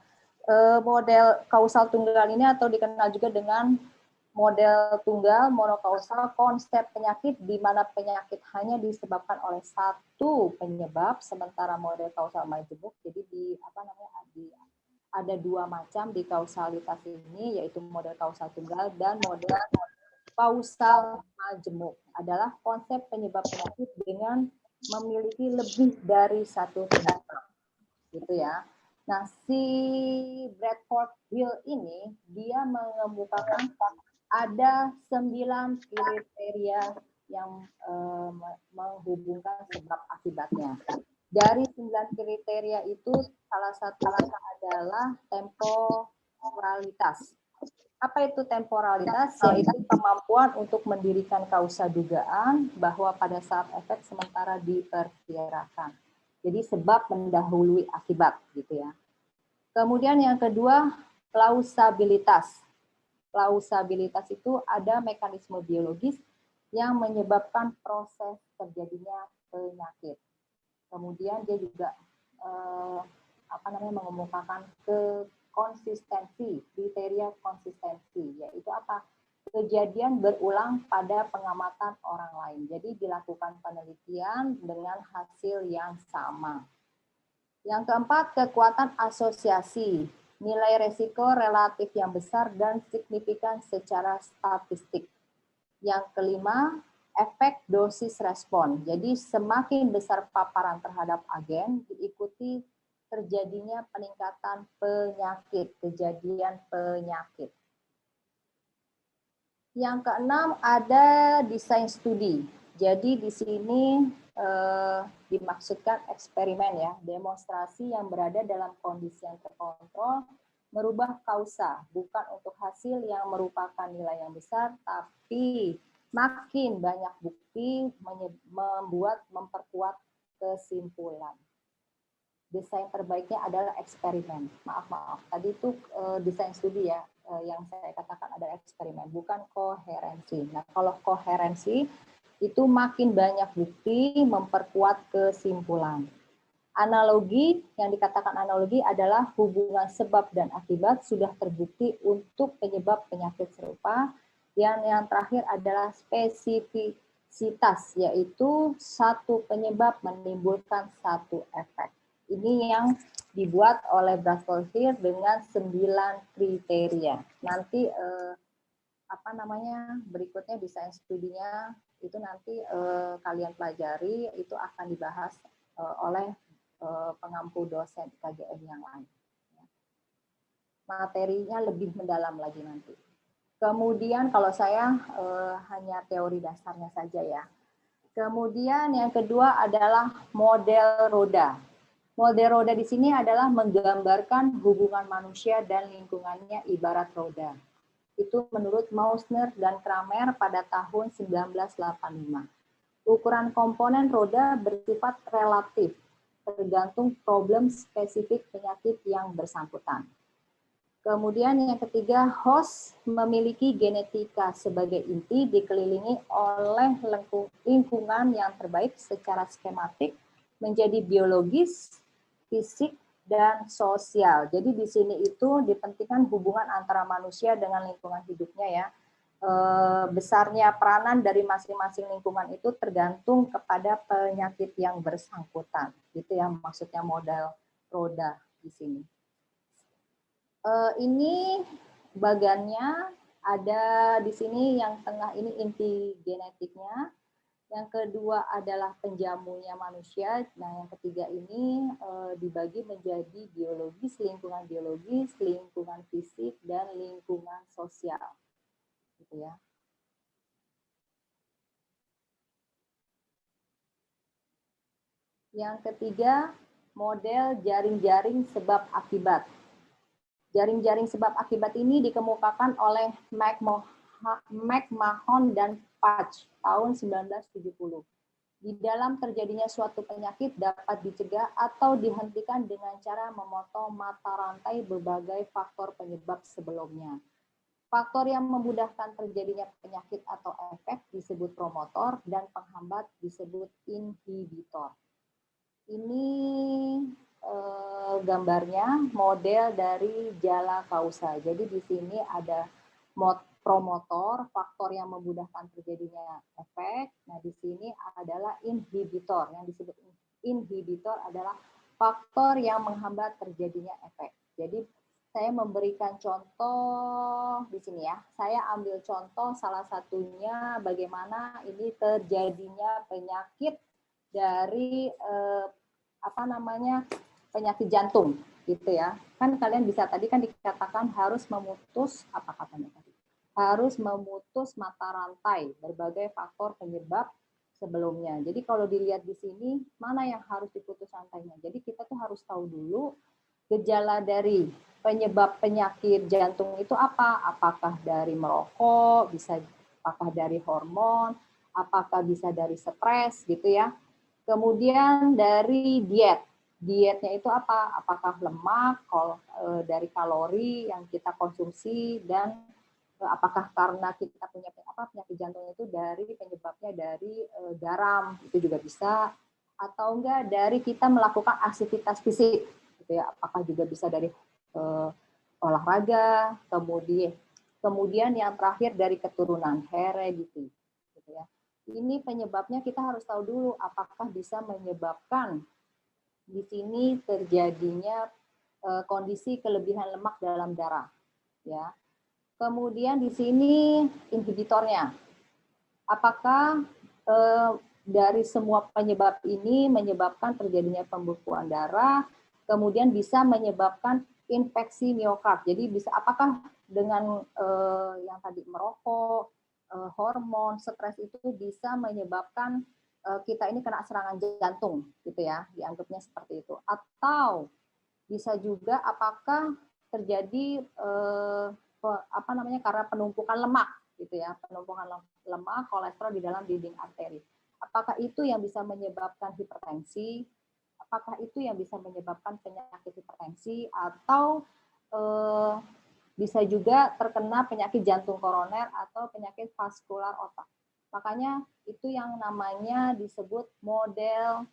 Model kausal tunggal ini atau dikenal juga dengan model tunggal monokausal, konsep penyakit di mana penyakit hanya disebabkan oleh satu penyebab, sementara model kausal majemuk jadi ada dua macam di kausalitas ini, yaitu model kausal tunggal dan model kausal majemuk. Adalah konsep penyebab penyakit dengan memiliki lebih dari satu penyebab. Gitu ya. Nah, si Bradford Hill ini, dia mengemukakan ada 9 kriteria yang menghubungkan sebab akibatnya. Dari 9 kriteria itu, salah satunya adalah temporalitas. Apa itu temporalitas? Yaitu kemampuan untuk mendirikan kausa dugaan bahwa pada saat efek sementara diperkirakan. Jadi sebab mendahului akibat, gitu ya. Kemudian yang kedua, plausabilitas. Plausabilitas itu ada mekanisme biologis yang menyebabkan proses terjadinya penyakit. Kemudian dia juga mengemukakan konsistensi, kriteria konsistensi, yaitu apa? kejadian berulang pada pengamatan orang lain. Jadi dilakukan penelitian dengan hasil yang sama. Yang keempat, kekuatan asosiasi, nilai resiko relatif yang besar dan signifikan secara statistik. Yang kelima, efek dosis respon. Jadi semakin besar paparan terhadap agen, diikuti terjadinya peningkatan penyakit, kejadian penyakit. Yang keenam, ada desain studi. Jadi di sini dimaksudkan eksperimen ya, demonstrasi yang berada dalam kondisi yang terkontrol, merubah kausa, bukan untuk hasil yang merupakan nilai yang besar, tapi makin banyak bukti memperkuat kesimpulan. Desain terbaiknya adalah eksperimen. Maaf. Tadi itu desain studi ya, yang saya katakan adalah eksperimen, bukan koherensi. Nah, kalau koherensi itu makin banyak bukti memperkuat kesimpulan. Analogi, yang dikatakan analogi adalah hubungan sebab dan akibat sudah terbukti untuk penyebab penyakit serupa. Yang terakhir adalah spesifisitas, yaitu satu penyebab menimbulkan satu efek. Ini yang dibuat oleh Bradford Hill dengan 9 kriteria. Nanti berikutnya desain studinya itu nanti kalian pelajari, itu akan dibahas oleh pengampu dosen KGM yang lain. Materinya lebih mendalam lagi nanti. Kemudian kalau saya hanya teori dasarnya saja ya. Kemudian yang kedua adalah model roda. Model roda di sini adalah menggambarkan hubungan manusia dan lingkungannya ibarat roda. Itu menurut Mausner dan Kramer pada tahun 1985. Ukuran komponen roda bersifat relatif, tergantung problem spesifik penyakit yang bersangkutan. Kemudian yang ketiga, host memiliki genetika sebagai inti dikelilingi oleh lingkungan yang terbaik secara skematik menjadi biologis, fisik, dan sosial. Jadi di sini itu dipentingkan hubungan antara manusia dengan lingkungan hidupnya ya. Besarnya peranan dari masing-masing lingkungan itu tergantung kepada penyakit yang bersangkutan. Itu yang maksudnya model roda di sini. Ini bagannya ada di sini, yang tengah ini inti genetiknya. Yang kedua adalah penjamunya manusia. Nah, yang ketiga ini dibagi menjadi biologis, lingkungan fisik, dan lingkungan sosial. Gitu ya. Yang ketiga, model jaring-jaring sebab akibat. Jaring-jaring sebab akibat ini dikemukakan oleh McMahon dan Patch tahun 1970. Di dalam terjadinya suatu penyakit dapat dicegah atau dihentikan dengan cara memotong mata rantai berbagai faktor penyebab sebelumnya. Faktor yang memudahkan terjadinya penyakit atau efek disebut promotor dan penghambat disebut inhibitor. Ini gambarnya model dari jala kausa. Jadi di sini ada promotor, faktor yang memudahkan terjadinya efek. Nah, di sini adalah inhibitor. Yang disebut inhibitor adalah faktor yang menghambat terjadinya efek. Jadi saya memberikan contoh di sini ya. Saya ambil contoh salah satunya bagaimana ini terjadinya penyakit dari penyakit jantung gitu ya. Kan kalian bisa tadi kan dikatakan harus memutus apa katanya tadi? Harus memutus mata rantai berbagai faktor penyebab sebelumnya. Jadi kalau dilihat di sini mana yang harus diputus rantainya. Jadi kita tuh harus tahu dulu gejala dari penyebab penyakit jantung itu apa? Apakah dari merokok, apakah dari hormon, apakah bisa dari stres gitu ya. Kemudian dari diet. Dietnya itu apa? Apakah lemak, dari kalori yang kita konsumsi, dan apakah karena kita punya penyakit jantung itu dari penyebabnya dari garam, itu juga bisa, atau enggak dari kita melakukan aktivitas fisik, gitu ya. Apakah juga bisa dari olahraga, kemudian Kemudian yang terakhir dari keturunan, heredity. Gitu ya. Ini penyebabnya kita harus tahu dulu apakah bisa menyebabkan di sini terjadinya kondisi kelebihan lemak dalam darah. Ya. Kemudian di sini inhibitornya. Apakah dari semua penyebab ini menyebabkan terjadinya pembekuan darah, kemudian bisa menyebabkan infeksi miokard. Jadi bisa apakah dengan yang tadi merokok, hormon, stres itu bisa menyebabkan kita ini kena serangan jantung, gitu ya, dianggapnya seperti itu. Atau bisa juga apakah terjadi karena penumpukan lemak, gitu ya, penumpukan lemak, kolesterol di dalam dinding arteri. Apakah itu yang bisa menyebabkan hipertensi? Apakah itu yang bisa menyebabkan penyakit hipertensi atau bisa juga terkena penyakit jantung koroner atau penyakit vaskular otak. Makanya itu yang namanya disebut model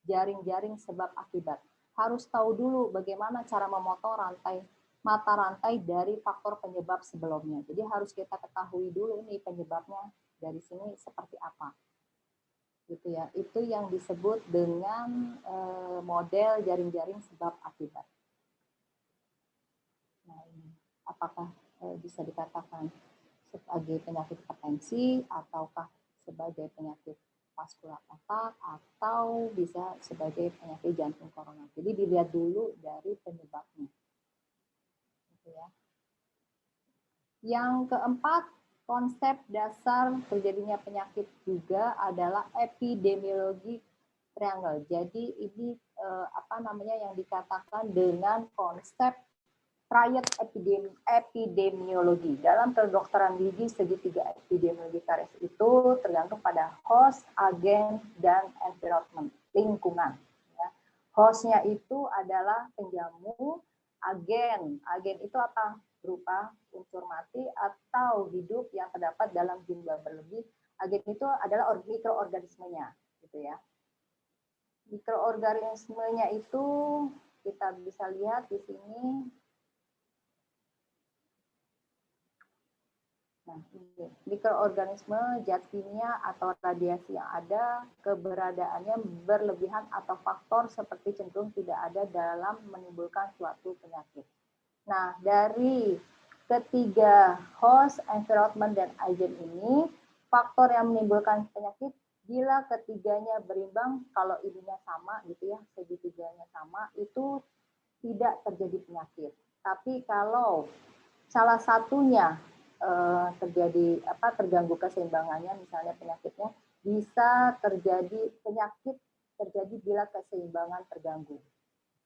jaring-jaring sebab akibat. Harus tahu dulu bagaimana cara memotong mata rantai dari faktor penyebab sebelumnya. Jadi harus kita ketahui dulu nih penyebabnya dari sini seperti apa. Gitu ya. Itu yang disebut dengan model jaring-jaring sebab akibat. Nah, ini apakah bisa dikatakan sebagai penyakit hipertensi ataukah sebagai penyakit vaskular otak atau bisa sebagai penyakit jantung koroner. Jadi dilihat dulu dari penyebabnya. Gitu ya. Yang keempat, konsep dasar terjadinya penyakit juga adalah epidemiologi triangle. Jadi ini yang dikatakan dengan konsep triad epidemiologi. Dalam kedokteran gigi, segitiga epidemiologi karies itu tergantung pada host, agen, dan environment, lingkungan. Ya. Hostnya itu adalah penjamu, agen. Agen itu apa? Berupa unsur mati atau hidup yang terdapat dalam jumlah berlebih. Agen itu adalah mikroorganismenya, gitu ya. Mikroorganismenya itu kita bisa lihat di sini. Nah, ini mikroorganisme, zat kimia atau radiasi yang ada, keberadaannya berlebihan atau faktor seperti cenderung tidak ada dalam menimbulkan suatu penyakit. Nah, dari ketiga host, environment, dan agen ini, faktor yang menimbulkan penyakit bila ketiganya berimbang, kalau ininya sama gitu ya, segitiganya sama, itu tidak terjadi penyakit. Tapi kalau salah satunya terganggu keseimbangannya, misalnya penyakitnya, bisa terjadi penyakit terjadi bila keseimbangan terganggu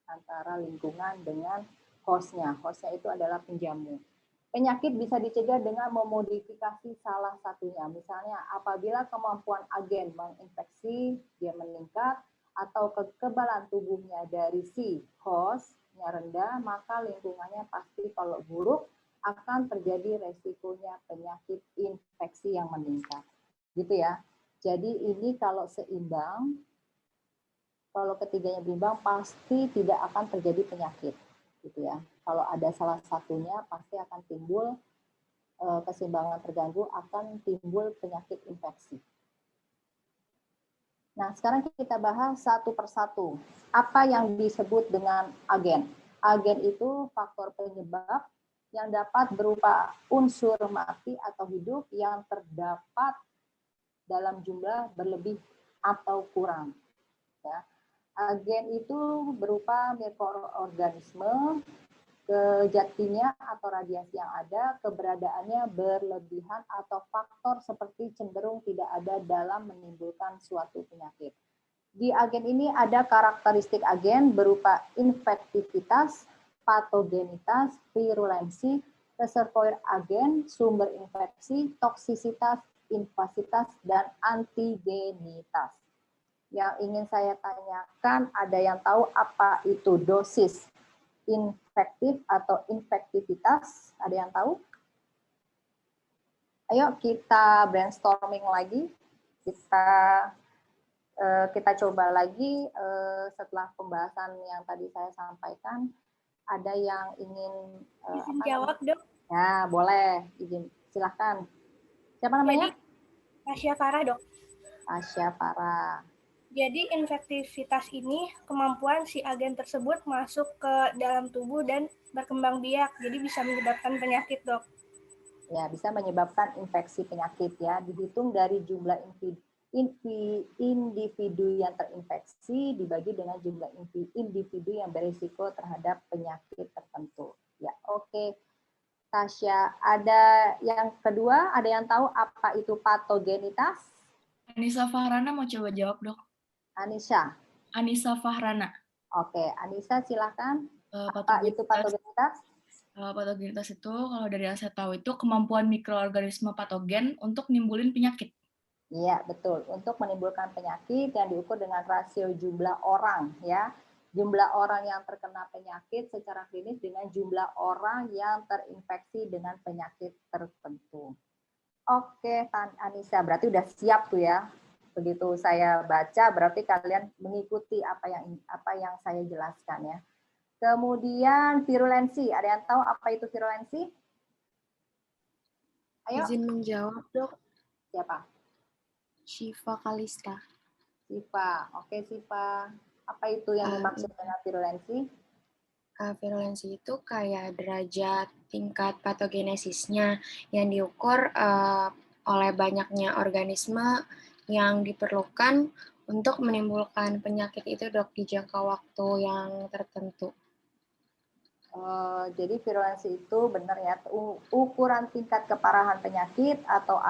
antara lingkungan dengan hostnya. Hostnya itu adalah penjamu. Penyakit bisa dicegah dengan memodifikasi salah satunya. Misalnya apabila kemampuan agen menginfeksi dia meningkat atau kekebalan tubuhnya dari si hostnya rendah, maka lingkungannya pasti kalau buruk akan terjadi resikonya penyakit infeksi yang meningkat. Gitu ya. Jadi ini kalau seimbang, kalau ketiganya berimbang pasti tidak akan terjadi penyakit. Gitu ya. Kalau ada salah satunya pasti akan timbul keseimbangan terganggu, akan timbul penyakit infeksi. Nah, sekarang kita bahas satu persatu. Apa yang disebut dengan agen? Agen itu faktor penyebab yang dapat berupa unsur mati atau hidup yang terdapat dalam jumlah berlebih atau kurang. Ya. Agen itu berupa mikroorganisme, zat kimia atau radiasi yang ada, keberadaannya berlebihan atau faktor seperti cenderung tidak ada dalam menimbulkan suatu penyakit. Di agen ini ada karakteristik agen berupa infektivitas, patogenitas, virulensi, reservoir agen, sumber infeksi, toksisitas, invasitas, dan antigenitas. Yang ingin saya tanyakan, ada yang tahu apa itu dosis infektif atau infektivitas? Ada yang tahu? Ayo kita brainstorming lagi. Kita coba lagi setelah pembahasan yang tadi saya sampaikan. Ada yang ingin jawab, Dok? Ya, boleh. Izin, silahkan. Siapa namanya? Jadi, Tasya Farah, Dok. Tasya Farah. Jadi infektivitas ini kemampuan si agen tersebut masuk ke dalam tubuh dan berkembang biak, jadi bisa menyebabkan penyakit, Dok. Ya, bisa menyebabkan infeksi penyakit ya. Dihitung dari jumlah individu yang terinfeksi dibagi dengan jumlah individu yang berisiko terhadap penyakit tertentu. Ya, oke. Tasya, ada yang kedua, ada yang tahu apa itu patogenitas? Anissa Fahrana mau coba jawab, Dok. Anissa. Anissa Fahrana. Oke, Anissa silakan. Apa itu patogenitas? Patogenitas itu kalau dari yang saya tahu itu kemampuan mikroorganisme patogen untuk nimbulin penyakit. Iya, betul. Untuk menimbulkan penyakit yang diukur dengan rasio jumlah orang ya. Jumlah orang yang terkena penyakit secara klinis dengan jumlah orang yang terinfeksi dengan penyakit tertentu. Oke, Tan Anissa, berarti udah siap tuh ya. Begitu saya baca, berarti kalian mengikuti apa yang saya jelaskan ya. Kemudian virulensi, ada yang tahu apa itu virulensi? Ayo. Izin menjawab, Dok. Siapa? Syifa Kalista. Syifa, oke Syifa. Apa itu yang dimaksud dengan virulensi? Virulensi itu kayak derajat tingkat patogenesisnya yang diukur oleh banyaknya organisme yang diperlukan untuk menimbulkan penyakit itu, Dok, di jangka waktu yang tertentu. Jadi virulensi itu benar ya, ukuran tingkat keparahan penyakit atau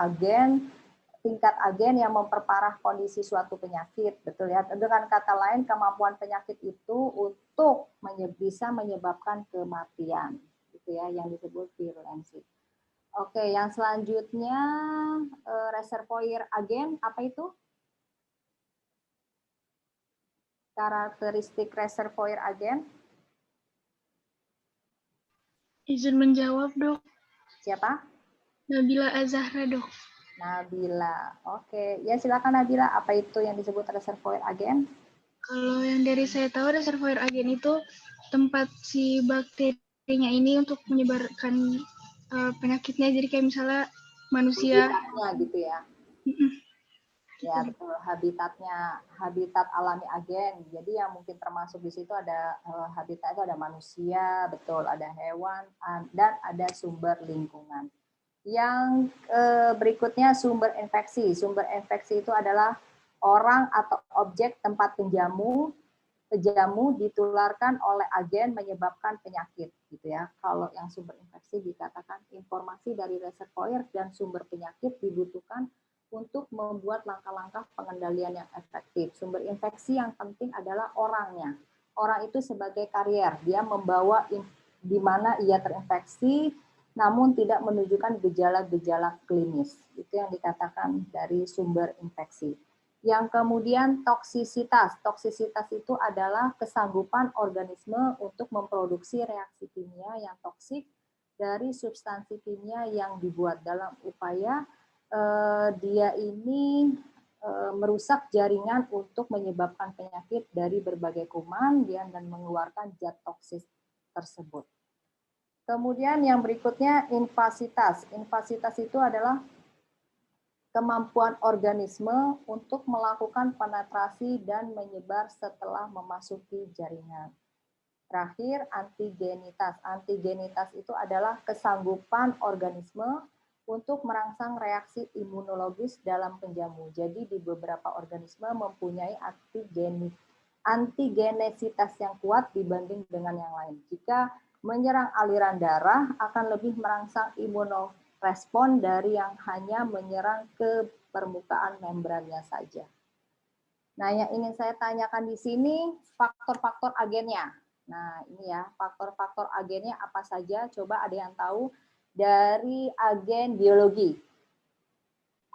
tingkat agen yang memperparah kondisi suatu penyakit, betul ya. Dengan kata lain, kemampuan penyakit itu untuk bisa menyebabkan kematian, gitu ya, yang disebut virulensi. Oke, yang selanjutnya reservoir agen, apa itu? Karakteristik reservoir agen? Izin menjawab, Dok. Siapa? Nabila Azahra, Dok. Nabila. Oke, ya silakan Nabila. Apa itu yang disebut reservoir agen? Kalau yang dari saya tahu, reservoir agen itu tempat si bakterinya ini untuk menyebarkan penyakitnya. Jadi kayak misalnya manusia. Habitatnya gitu ya. Ya betul, habitat alami agen. Jadi yang mungkin termasuk di situ ada habitat itu ada manusia, betul, ada hewan dan ada sumber lingkungan. Yang berikutnya sumber infeksi. Sumber infeksi itu adalah orang atau objek tempat penjamu ditularkan oleh agen menyebabkan penyakit, gitu ya. Kalau yang sumber infeksi dikatakan informasi dari reservoir dan sumber penyakit dibutuhkan untuk membuat langkah-langkah pengendalian yang efektif. Sumber infeksi yang penting adalah orangnya. Orang itu sebagai karier, dia membawa di mana ia terinfeksi, namun tidak menunjukkan gejala-gejala klinis. Itu yang dikatakan dari sumber infeksi. Yang kemudian toksisitas. Toksisitas itu adalah kesanggupan organisme untuk memproduksi reaksi kimia yang toksik dari substansi kimia yang dibuat dalam upaya dia ini merusak jaringan untuk menyebabkan penyakit dari berbagai kuman dan mengeluarkan zat toksis tersebut. Kemudian yang berikutnya invasitas. Invasitas itu adalah kemampuan organisme untuk melakukan penetrasi dan menyebar setelah memasuki jaringan. Terakhir, antigenitas. Antigenitas itu adalah kesanggupan organisme untuk merangsang reaksi imunologis dalam penjamu. Jadi di beberapa organisme mempunyai antigenesitas yang kuat dibanding dengan yang lain. Jika menyerang aliran darah akan lebih merangsang imunorespon dari yang hanya menyerang ke permukaan membrannya saja. Nah, yang ingin saya tanyakan di sini faktor-faktor agennya. Nah, ini ya, faktor-faktor agennya apa saja? Coba ada yang tahu dari agen biologi.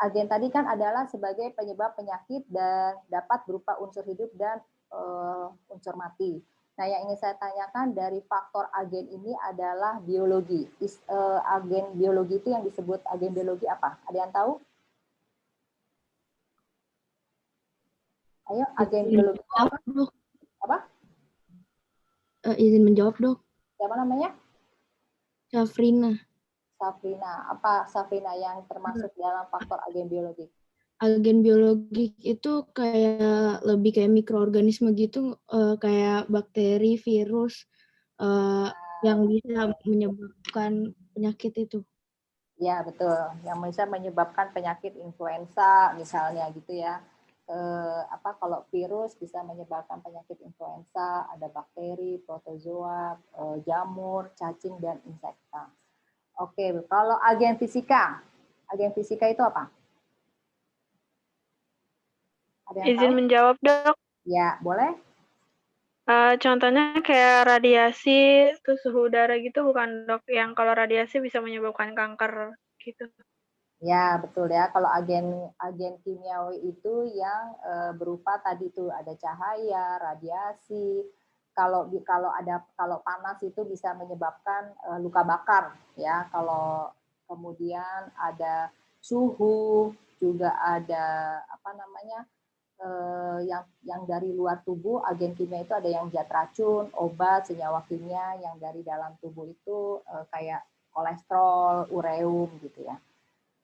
Agen tadi kan adalah sebagai penyebab penyakit dan dapat berupa unsur hidup dan unsur mati. Nah, yang ingin saya tanyakan dari faktor agen ini adalah biologi. Agen biologi itu yang disebut agen biologi apa? Ada yang tahu? Ayo, agen biologi apa? Apa? Izin menjawab, Dok. Siapa namanya? Syafrina. Safrina, apa Safrina yang termasuk dalam faktor agen biologik? Agen biologik itu kayak lebih kayak mikroorganisme gitu, kayak bakteri, virus, yang bisa menyebabkan penyakit itu. Ya, betul. Yang bisa menyebabkan penyakit influenza misalnya gitu ya. Kalau virus bisa menyebabkan penyakit influenza, ada bakteri, protozoa, jamur, cacing dan insekta. Oke, kalau agen fisika itu apa? Ada yang Izin tahu? menjawab, Dok. Ya, boleh. Contohnya kayak radiasi, terus suhu udara gitu bukan, Dok? Yang kalau radiasi bisa menyebabkan kanker gitu. Ya, betul ya. Kalau agen kimiawi itu yang berupa tadi itu ada cahaya, radiasi. Kalau panas itu bisa menyebabkan luka bakar ya. Kalau kemudian ada suhu, juga ada yang dari luar tubuh, agen kimia itu ada yang zat racun, obat, senyawa kimia yang dari dalam tubuh itu kayak kolesterol, ureum gitu ya.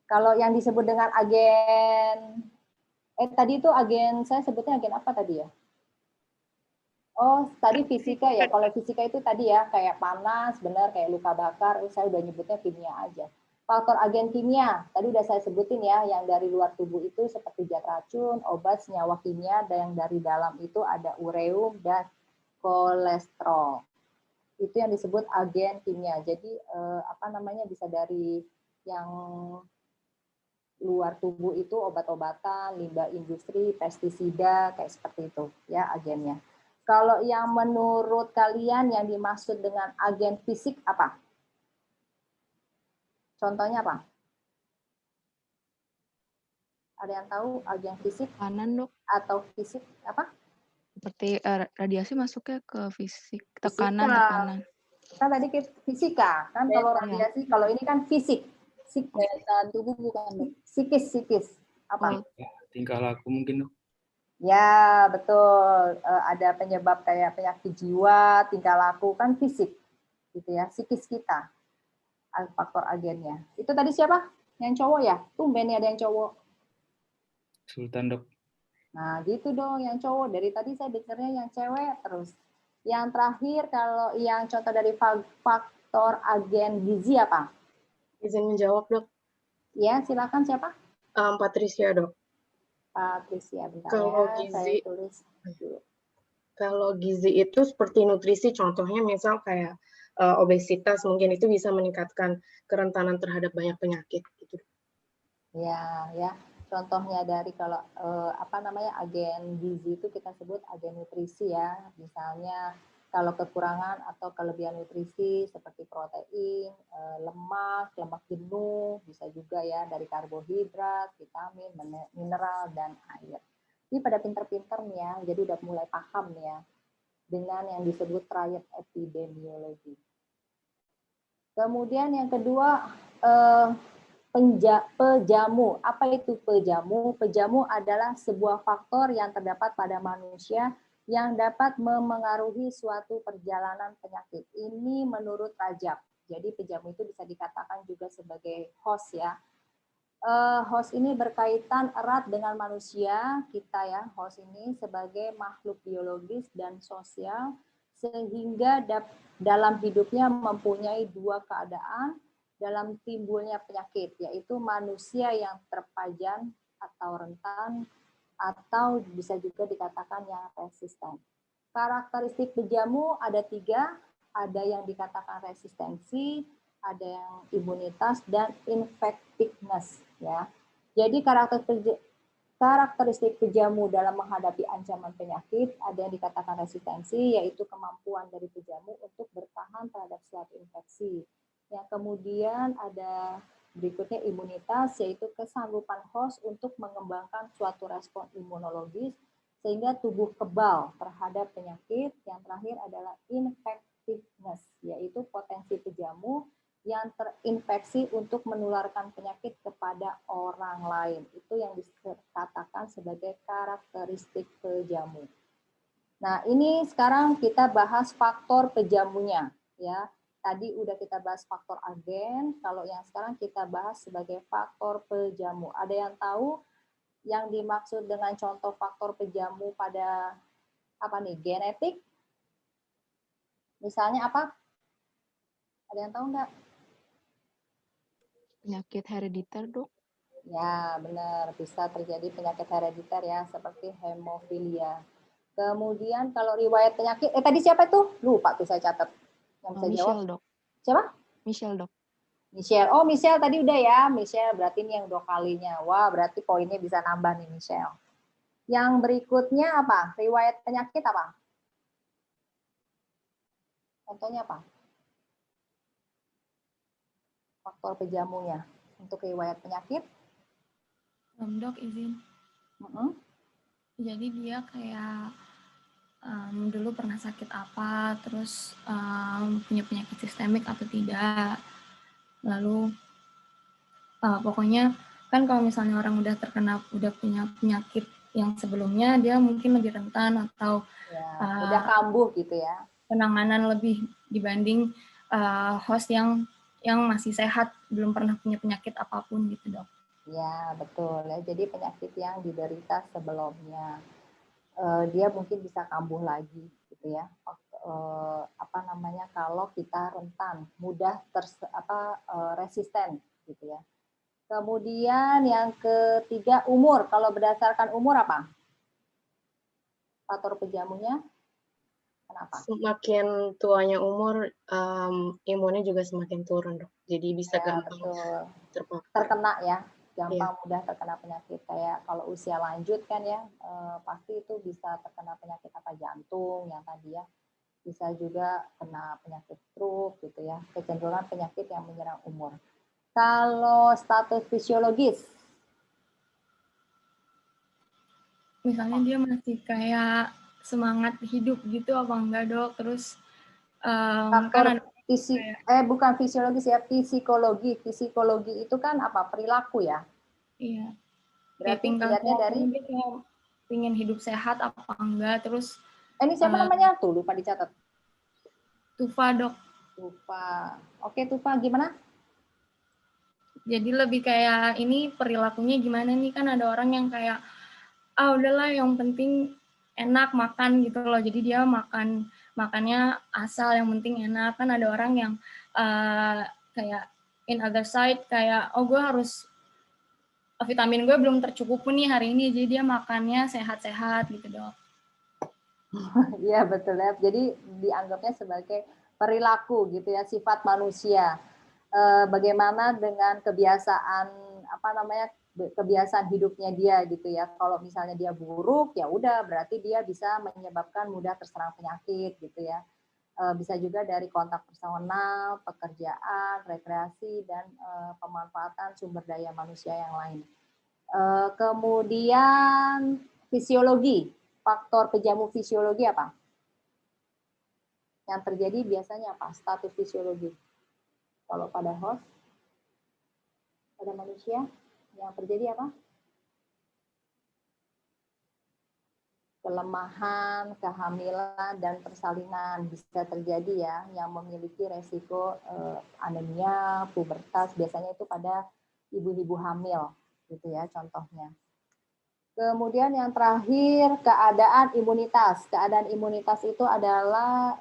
Kalau yang disebut dengan agen, tadi itu agen, saya sebutnya agen apa tadi ya? Oh, tadi fisika ya. Kalau fisika itu tadi ya, kayak panas, benar, kayak luka bakar, saya udah nyebutnya kimia aja. Faktor agen kimia, tadi udah saya sebutin ya, yang dari luar tubuh itu seperti zat racun, obat, senyawa kimia, dan yang dari dalam itu ada ureum dan kolesterol. Itu yang disebut agen kimia. Jadi bisa dari yang luar tubuh itu obat-obatan, limbah industri, pestisida, kayak seperti itu ya agennya. Kalau yang menurut kalian yang dimaksud dengan agen fisik apa? Contohnya apa? Ada yang tahu agen fisik? Tekanan, Dok. Atau fisik apa? Seperti radiasi masuknya ke fisik, Fisika. tekanan. Kan tadi fisika, kan kalau radiasi, kalau ini kan fisik. Daya tahan tubuh bukan, Dok? Psikis. Apa? Tingkah laku mungkin, Dok. Ya, betul. Ada penyebab kayak penyakit jiwa, tingkah laku, kan fisik. Gitu ya, psikis kita. Faktor agennya. Itu tadi siapa? Yang cowok ya? Tumben ya ada yang cowok. Sultan, Dok. Nah, gitu dong yang cowok. Dari tadi saya dengarnya yang cewek terus. Yang terakhir, kalau yang contoh dari faktor agen gizi apa? Izin menjawab, Dok. Ya, silakan siapa? Patricia, Dok. Patricia, bentar Kalau ya, gizi, saya tulis dulu. Kalau gizi itu seperti nutrisi, contohnya misal kayak obesitas, mungkin itu bisa meningkatkan kerentanan terhadap banyak penyakit. Gitu. Ya. Contohnya dari kalau agen gizi itu kita sebut agen nutrisi ya. Misalnya kalau kekurangan atau kelebihan nutrisi seperti protein, lemak jenuh, bisa juga ya dari karbohidrat, vitamin, mineral, dan air. Ini pada pinter-pinter nih ya, jadi udah mulai paham nih ya dengan yang disebut triad epidemiologi. Kemudian yang kedua, pejamu. Apa itu pejamu? Pejamu adalah sebuah faktor yang terdapat pada manusia yang dapat memengaruhi suatu perjalanan penyakit. Ini menurut Rajab. Jadi pejamu itu bisa dikatakan juga sebagai host ya. Host ini berkaitan erat dengan manusia, kita ya, host ini sebagai makhluk biologis dan sosial, sehingga dalam hidupnya mempunyai dua keadaan dalam timbulnya penyakit, yaitu manusia yang terpajan atau rentan, atau bisa juga dikatakan yang resisten. Karakteristik pejamu ada 3, ada yang dikatakan resistensi, ada yang imunitas, dan infectiveness. Ya. Jadi karakteristik pejamu dalam menghadapi ancaman penyakit, ada yang dikatakan resistensi, yaitu kemampuan dari pejamu untuk bertahan terhadap suatu infeksi. Yang kemudian ada berikutnya imunitas, yaitu kesanggupan host untuk mengembangkan suatu respon imunologis sehingga tubuh kebal terhadap penyakit. Yang terakhir adalah infectiveness, yaitu potensi pejamu yang terinfeksi untuk menularkan penyakit kepada orang lain. Itu yang dikatakan sebagai karakteristik pejamu. Nah, ini sekarang kita bahas faktor pejamunya, ya. Tadi udah kita bahas faktor agen, kalau yang sekarang kita bahas sebagai faktor pejamu. Ada yang tahu yang dimaksud dengan contoh faktor pejamu pada apa nih? Genetik? Misalnya apa? Ada yang tahu nggak? Penyakit herediter, Dok. Ya, benar. Bisa terjadi penyakit herediter ya, seperti hemofilia. Kemudian kalau riwayat penyakit, tadi siapa itu? Lupa tuh saya catat. Yang bisa jawab. Michelle, Dok. Siapa? Michelle, Dok. Michelle. Oh, Michelle tadi udah ya. Michelle berarti ini yang 2 kalinya. Wah, berarti poinnya bisa nambah nih Michelle. Yang berikutnya apa? Riwayat penyakit apa? Contohnya apa? Faktor pejamunya untuk riwayat penyakit. Dok, izin. Jadi dia kayak dulu pernah sakit apa, terus punya penyakit sistemik atau tidak. Lalu pokoknya kan kalau misalnya orang udah punya penyakit yang sebelumnya, dia mungkin lebih rentan atau ya, udah kambuh gitu ya. Penanganan lebih dibanding host yang masih sehat, belum pernah punya penyakit apapun gitu, Dok. Ya, betul ya. Jadi penyakit yang diderita sebelumnya, dia mungkin bisa kambuh lagi gitu ya. Kalau kita rentan, mudah resisten gitu ya. Kemudian yang ketiga, umur. Kalau berdasarkan umur apa? Faktor pejamunya kenapa? Semakin tuanya umur, imunnya juga semakin turun, Dok. Jadi bisa gampang terkena ya, gampang mudah terkena penyakit. Kayak kalau usia lanjut kan ya, pasti itu bisa terkena penyakit apa jantung yang tadi ya. Bisa juga kena penyakit stroke gitu ya. Kecenderungan penyakit yang menyerang umur. Kalau status fisiologis, misalnya dia masih kayak semangat hidup gitu apa enggak, Dok? Terus faktor bukan fisiologis ya, psikologi. Psikologi itu kan apa? Perilaku ya. Iya. Berarti dilihatnya dari dia kayak pengen hidup sehat apa enggak, terus ini siapa namanya tuh? Lupa dicatat. Tufa, Dok. Tufa. Oke, Tufa gimana? Jadi lebih kayak ini perilakunya gimana nih, kan ada orang yang kayak udahlah yang penting enak makan gitu loh. Jadi dia makannya asal yang penting enak. Kan ada orang yang kayak in other side kayak gue harus vitamin gue belum tercukup nih hari ini, jadi dia makannya sehat-sehat gitu, Dok. Iya betul ya. Jadi dianggapnya sebagai perilaku gitu ya, sifat manusia. Bagaimana dengan kebiasaan hidupnya dia gitu ya. Kalau misalnya dia buruk, ya udah berarti dia bisa menyebabkan mudah terserang penyakit gitu ya. Bisa juga dari kontak personal, pekerjaan, rekreasi, dan pemanfaatan sumber daya manusia yang lain. Kemudian fisiologi, faktor pejamu fisiologi apa? Yang terjadi biasanya apa? Status fisiologi. Kalau pada host, pada manusia, yang terjadi apa? Kelemahan, kehamilan, dan persalinan bisa terjadi ya, yang memiliki resiko anemia, pubertas, biasanya itu pada ibu-ibu hamil, gitu ya contohnya. Kemudian yang terakhir, keadaan imunitas. Keadaan imunitas itu adalah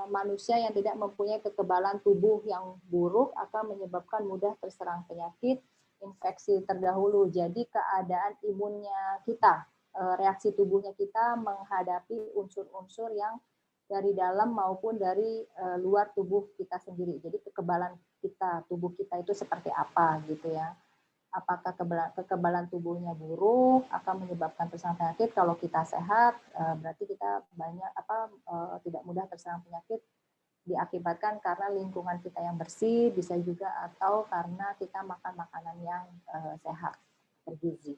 manusia yang tidak mempunyai kekebalan tubuh yang buruk akan menyebabkan mudah terserang penyakit, infeksi terdahulu. Jadi keadaan imunnya kita, reaksi tubuhnya kita menghadapi unsur-unsur yang dari dalam maupun dari luar tubuh kita sendiri. Jadi kekebalan kita, tubuh kita itu seperti apa gitu ya. Apakah kekebalan tubuhnya buruk akan menyebabkan terserang penyakit. Kalau kita sehat berarti kita tidak mudah terserang penyakit, diakibatkan karena lingkungan kita yang bersih, bisa juga atau karena kita makan makanan yang sehat, bergizi.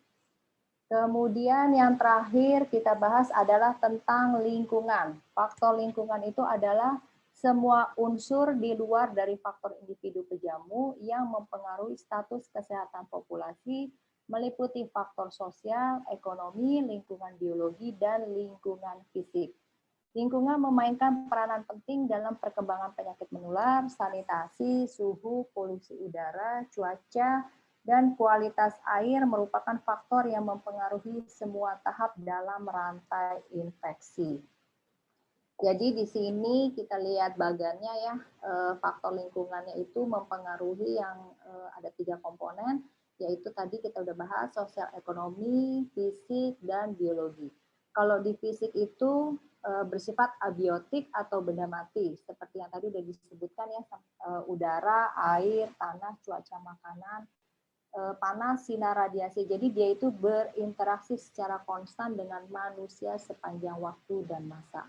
Kemudian yang terakhir kita bahas adalah tentang lingkungan. Faktor lingkungan itu adalah semua unsur di luar dari faktor individu pejamu yang mempengaruhi status kesehatan populasi, meliputi faktor sosial, ekonomi, lingkungan biologi, dan lingkungan fisik. Lingkungan memainkan peranan penting dalam perkembangan penyakit menular, sanitasi, suhu, polusi udara, cuaca, dan kualitas air merupakan faktor yang mempengaruhi semua tahap dalam rantai infeksi. Jadi di sini kita lihat bagannya ya, faktor lingkungannya itu mempengaruhi yang ada 3 komponen, yaitu tadi kita udah bahas sosial ekonomi, fisik, dan biologi. Kalau di fisik itu bersifat abiotik atau benda mati, seperti yang tadi udah disebutkan ya, udara, air, tanah, cuaca makanan, panas, sinar radiasi. Jadi dia itu berinteraksi secara konstan dengan manusia sepanjang waktu dan masa.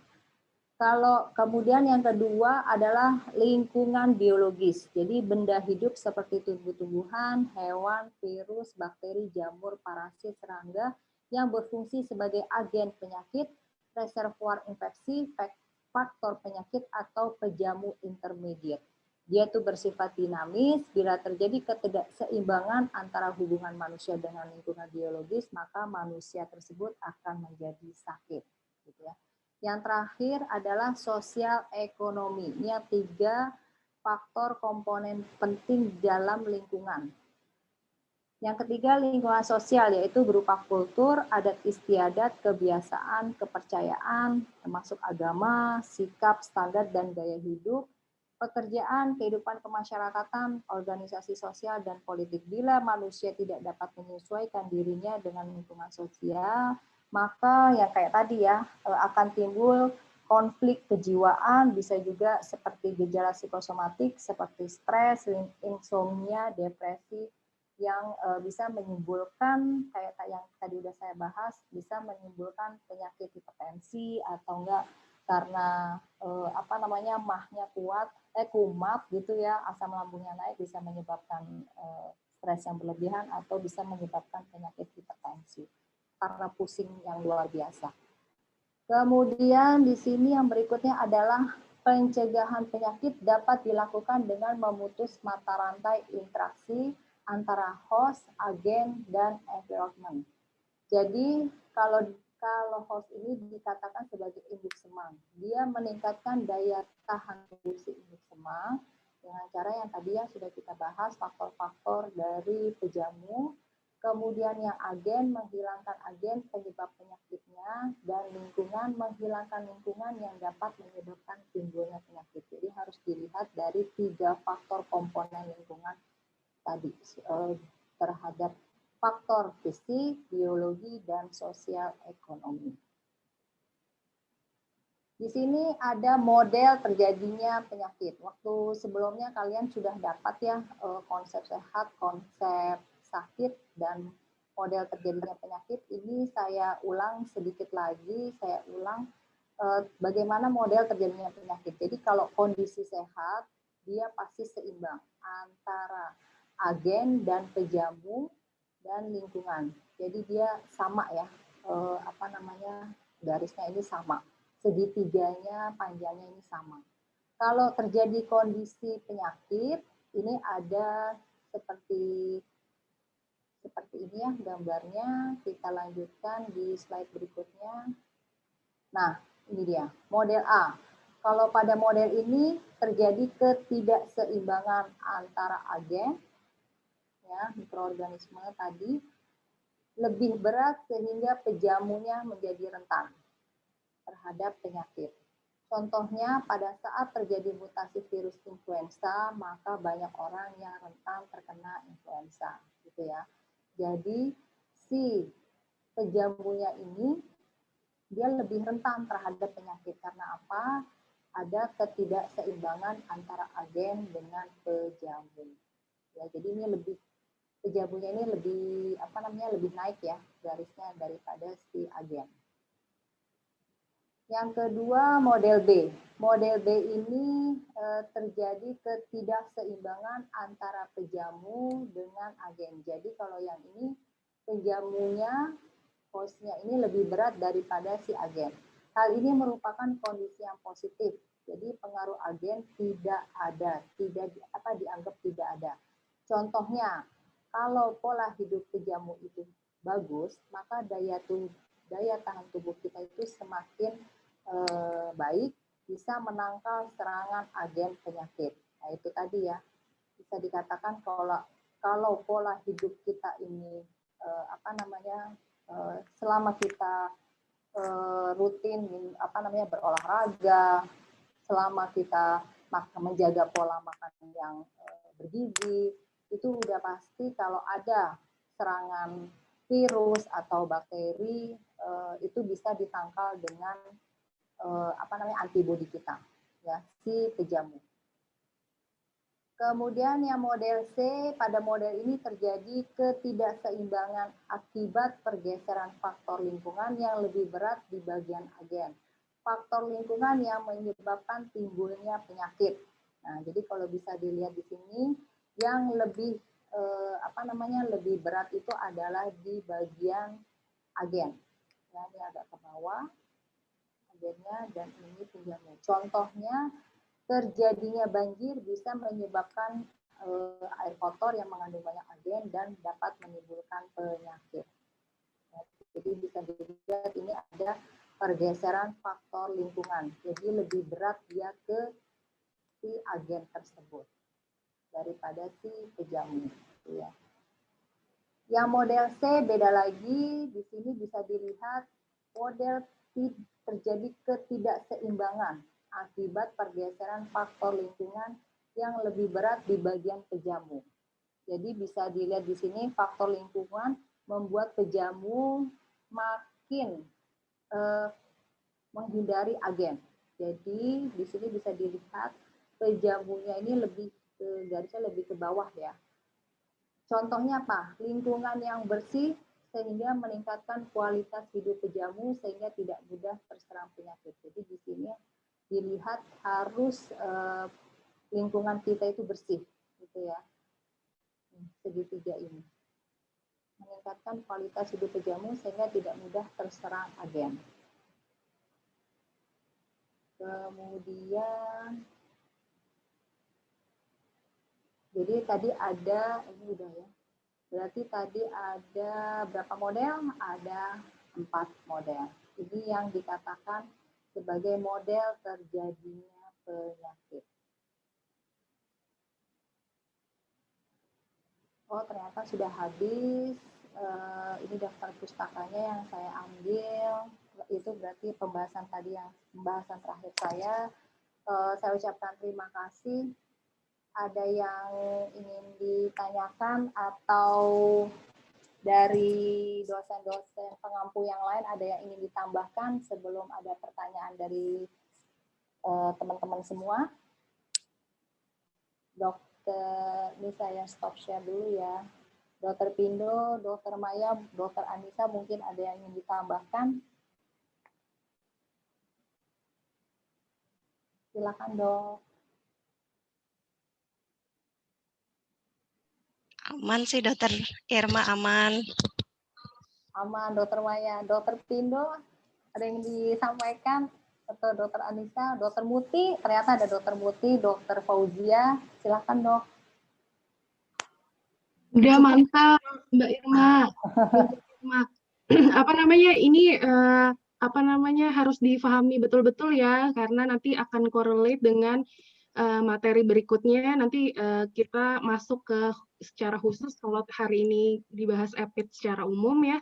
Kalau kemudian yang kedua adalah lingkungan biologis. Jadi benda hidup seperti tumbuh-tumbuhan, hewan, virus, bakteri, jamur, parasit, serangga yang berfungsi sebagai agen penyakit, reservoir infeksi, faktor penyakit atau pejamu intermediate. Dia itu bersifat dinamis. Bila terjadi ketidakseimbangan antara hubungan manusia dengan lingkungan biologis, maka manusia tersebut akan menjadi sakit. Gitu ya. Yang terakhir adalah sosial ekonomi. Ini 3 faktor komponen penting dalam lingkungan. Yang ketiga lingkungan sosial, yaitu berupa kultur, adat istiadat, kebiasaan, kepercayaan, termasuk agama, sikap, standar, dan gaya hidup, pekerjaan, kehidupan kemasyarakatan, organisasi sosial, dan politik. Bila manusia tidak dapat menyesuaikan dirinya dengan lingkungan sosial, maka yang kayak tadi ya, akan timbul konflik kejiwaan, bisa juga seperti gejala psikosomatik seperti stres, insomnia, depresi, yang bisa menimbulkan kayak yang tadi udah saya bahas, bisa menimbulkan penyakit hipertensi atau enggak karena mahnya kuat, kumat gitu ya, asam lambungnya naik, bisa menyebabkan stres yang berlebihan atau bisa menyebabkan penyakit hipertensi karena pusing yang luar biasa. Kemudian di sini yang berikutnya adalah pencegahan penyakit dapat dilakukan dengan memutus mata rantai interaksi antara host, agen, dan environment. Jadi kalau host ini dikatakan sebagai induk semang. Dia meningkatkan daya tahan tubuh si induk semang dengan cara yang tadi yang sudah kita bahas, faktor-faktor dari pejamu. Kemudian yang agen menghilangkan agen penyebab penyakitnya, dan lingkungan menghilangkan lingkungan yang dapat menyebabkan timbulnya penyakit. Jadi harus dilihat dari 3 faktor komponen lingkungan tadi terhadap faktor fisik, biologi, dan sosial ekonomi. Di sini ada model terjadinya penyakit. Waktu sebelumnya kalian sudah dapat ya konsep sehat, konsep sakit, dan model terjadinya penyakit. Ini saya ulang sedikit lagi, bagaimana model terjadinya penyakit. Jadi kalau kondisi sehat, dia pasti seimbang antara agen dan pejamu dan lingkungan. Jadi dia sama ya, garisnya ini sama, segitiganya panjangnya ini sama. Kalau terjadi kondisi penyakit, ini ada seperti ini ya gambarnya. Kita lanjutkan di slide berikutnya. Nah, ini dia model A. Kalau pada model ini terjadi ketidakseimbangan antara agen, ya, mikroorganisme tadi lebih berat sehingga pejamunya menjadi rentan terhadap penyakit. Contohnya pada saat terjadi mutasi virus influenza, maka banyak orang yang rentan terkena influenza, gitu ya. Jadi si pejamunya ini dia lebih rentan terhadap penyakit karena apa? Ada ketidakseimbangan antara agen dengan pejamu. Ya, jadi ini pejamunya ini lebih naik ya garisnya daripada si agen. Yang kedua model B. Model B ini terjadi ketidakseimbangan antara pejamu dengan agen. Jadi kalau yang ini pejamunya, hostnya ini lebih berat daripada si agen. Hal ini merupakan kondisi yang positif. Jadi pengaruh agen tidak ada, dianggap tidak ada. Contohnya, kalau pola hidup pejamu itu bagus, maka daya tahan tubuh kita itu semakin baik bisa menangkal serangan agen penyakit. Nah, itu tadi ya, bisa dikatakan kalau pola hidup kita ini selama kita rutin berolahraga, selama kita menjaga pola makan yang bergizi, itu udah pasti kalau ada serangan virus atau bakteri itu bisa ditangkal dengan antibodi kita, ya, si pejamu. Kemudian yang model C, pada model ini terjadi ketidakseimbangan akibat pergeseran faktor lingkungan yang lebih berat di bagian agen. Faktor lingkungan yang menyebabkan timbulnya penyakit. Nah, jadi kalau bisa dilihat di sini, yang lebih lebih berat itu adalah di bagian agen. Ya, ini agak ke bawah agennya dan ini penjamu. Contohnya, terjadinya banjir bisa menyebabkan air kotor yang mengandung banyak agen dan dapat menimbulkan penyakit. Jadi bisa dilihat ini ada pergeseran faktor lingkungan. Jadi lebih berat dia ke si agen tersebut daripada si pejamu. Ya. Yang model C beda lagi. Di sini bisa dilihat model terjadi ketidakseimbangan akibat pergeseran faktor lingkungan yang lebih berat di bagian pejamu. Jadi bisa dilihat di sini faktor lingkungan membuat pejamu makin menghindari agen. Jadi di sini bisa dilihat pejamunya ini garisnya lebih ke bawah ya. Contohnya apa? Lingkungan yang bersih sehingga meningkatkan kualitas hidup pejamu sehingga tidak mudah terserang penyakit. Jadi di sini dilihat harus lingkungan kita itu bersih, gitu ya. Segitiga ini meningkatkan kualitas hidup pejamu sehingga tidak mudah terserang agen. Kemudian, jadi tadi ada ini udah ya. Berarti tadi ada berapa model? Ada 4 model. Ini yang dikatakan sebagai model terjadinya penyakit. Oh, ternyata sudah habis. Ini daftar pustakanya yang saya ambil. Itu berarti pembahasan terakhir saya. Saya ucapkan terima kasih. Ada yang ingin ditanyakan atau dari dosen-dosen pengampu yang lain ada yang ingin ditambahkan sebelum ada pertanyaan dari teman-teman semua? Dokter, ini saya stop share dulu ya. Dokter Pindo, Dokter Maya, Dokter Anissa mungkin ada yang ingin ditambahkan? Silakan, Dok. Aman sih, Dokter Irma, aman. Aman, Dokter Maya. Dokter Pindo, ada yang disampaikan? Atau Dokter Anissa, Dokter Muti, ternyata ada Dokter Muti, Dokter Fauzia, silakan, Dok. Udah mantap, Mbak Irma. Ini harus difahami betul-betul ya, karena nanti akan correlate dengan materi berikutnya. Nanti kita masuk ke secara khusus, kalau hari ini dibahas EPID secara umum ya,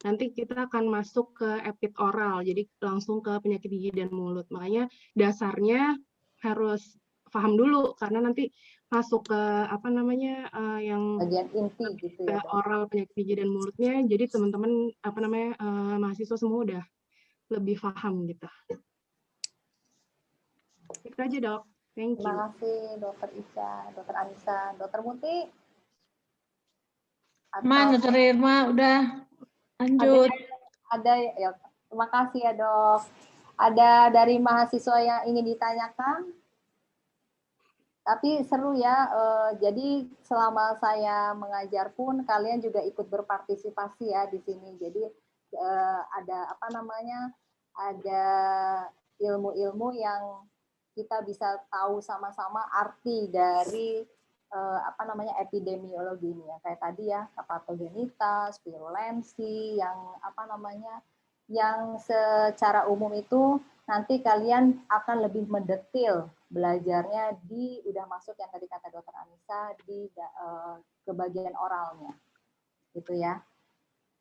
nanti kita akan masuk ke EPID oral, jadi langsung ke penyakit gigi dan mulut. Makanya dasarnya harus paham dulu, karena nanti masuk ke yang bagian inti gitu ya, oral penyakit gigi dan mulutnya. Jadi teman-teman mahasiswa semua udah lebih paham gitu. Itu aja, Dok. Thank you. Terima kasih, Dokter Ica, Dokter Anissa, Dokter Muti. Dokter Irma, udah lanjut. Ada ya. Terima kasih ya, Dok. Ada dari mahasiswa yang ingin ditanyakan? Tapi seru ya, jadi selama saya mengajar pun kalian juga ikut berpartisipasi ya di sini. Jadi ada ada ilmu-ilmu yang kita bisa tahu sama-sama arti dari epidemiologi ini ya. Kayak tadi ya, patogenitas, virulensi, yang yang secara umum itu nanti kalian akan lebih mendetil belajarnya udah masuk yang tadi kata Dokter Anissa ke bagian oralnya, gitu ya.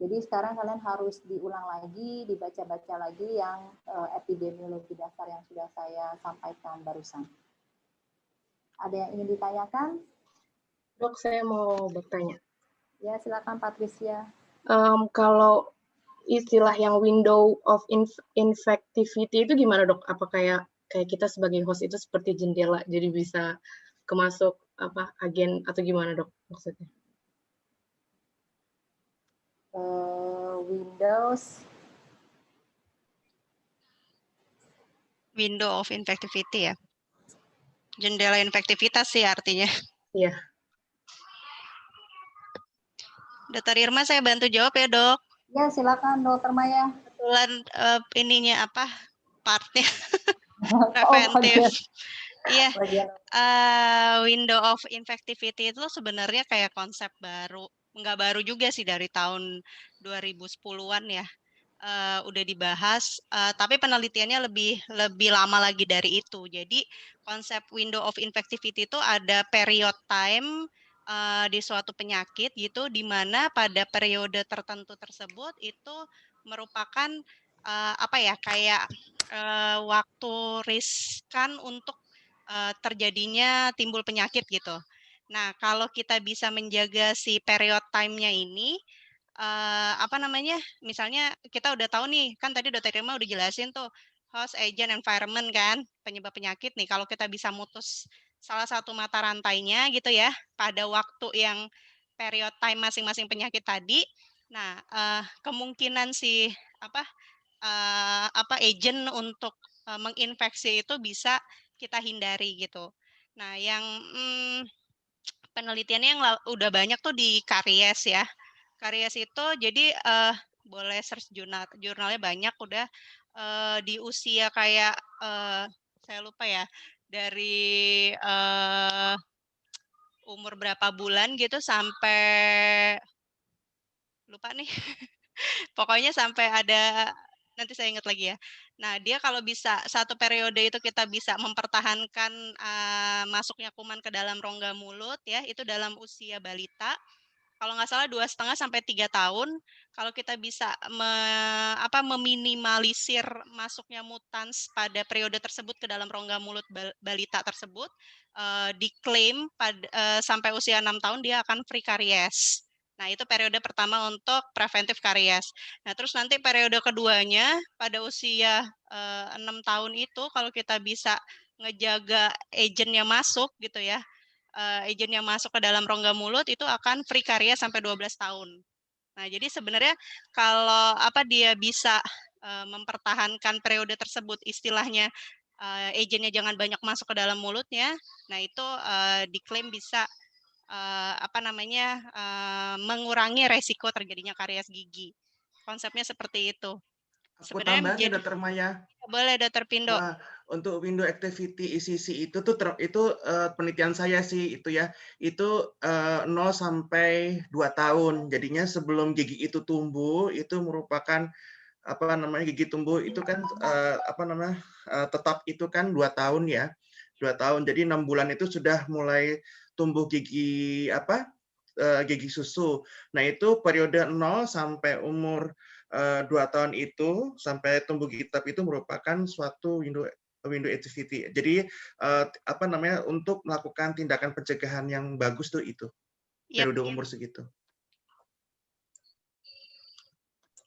Jadi sekarang kalian harus diulang lagi, dibaca-baca lagi yang epidemiologi dasar yang sudah saya sampaikan barusan. Ada yang ingin ditanyakan? Dok, saya mau bertanya. Ya, silakan Patricia. Kalau istilah yang window of infectivity itu gimana, Dok? Apa kayak kita sebagai host itu seperti jendela, jadi bisa kemasuk agen atau gimana, Dok, maksudnya? Window of infectivity ya. Jendela infektivitas sih artinya. Iya. Dokter Irma, saya bantu jawab ya, Dok. Ya, silakan Dokter Maya. Kebetulan ininya partnya preventif. Iya. Window of infectivity itu sebenarnya kayak konsep baru. Nggak baru juga sih, dari tahun 2010-an ya. Udah dibahas, tapi penelitiannya lebih lama lagi dari itu. Jadi konsep window of infectivity itu ada period time di suatu penyakit gitu, di mana pada periode tertentu tersebut itu merupakan kayak waktu riskan untuk terjadinya timbul penyakit gitu. Nah, kalau kita bisa menjaga si period time-nya ini, misalnya kita udah tahu nih, kan tadi Dokter Irma udah jelasin tuh host, agent, environment kan, penyebab penyakit nih. Kalau kita bisa mutus salah satu mata rantainya gitu ya, pada waktu yang period time masing-masing penyakit tadi, nah kemungkinan si agent untuk menginfeksi itu bisa kita hindari gitu. Nah, yang penelitiannya yang udah banyak tuh di karies ya. Karies itu jadi boleh search jurnalnya banyak udah di usia kayak saya lupa ya, dari umur berapa bulan gitu sampai lupa nih. Pokoknya sampai ada, nanti saya ingat lagi ya. Nah, dia kalau bisa satu periode itu kita bisa mempertahankan masuknya kuman ke dalam rongga mulut ya, itu dalam usia balita. Kalau nggak salah 2,5 sampai 3 tahun, kalau kita bisa meminimalisir masuknya mutans pada periode tersebut ke dalam rongga mulut balita tersebut, diklaim sampai usia 6 tahun dia akan free karies. Nah, itu periode pertama untuk preventif karies. Nah, terus nanti periode keduanya pada usia 6 tahun itu kalau kita bisa ngejaga agentnya masuk gitu ya, agent yang masuk ke dalam rongga mulut itu akan free karies sampai 12 tahun. Nah, jadi sebenarnya kalau dia bisa mempertahankan periode tersebut, istilahnya agentnya jangan banyak masuk ke dalam mulutnya, nah itu diklaim bisa mengurangi resiko terjadinya karies gigi. Konsepnya seperti itu. Aku tambahin Dokter Maya. Boleh Dokter Pindo. Untuk window activity ECC itu penelitian saya sih itu ya, itu 0 sampai 2 tahun. Jadinya sebelum gigi itu tumbuh, itu merupakan gigi tumbuh itu kan tetap itu kan 2 tahun ya. 2 tahun. Jadi 6 bulan itu sudah mulai tumbuh gigi gigi susu. Nah, itu periode 0 sampai umur 2 tahun itu sampai tumbuh gigi tetap itu merupakan suatu window activity. Jadi untuk melakukan tindakan pencegahan yang bagus tuh itu periode umur segitu.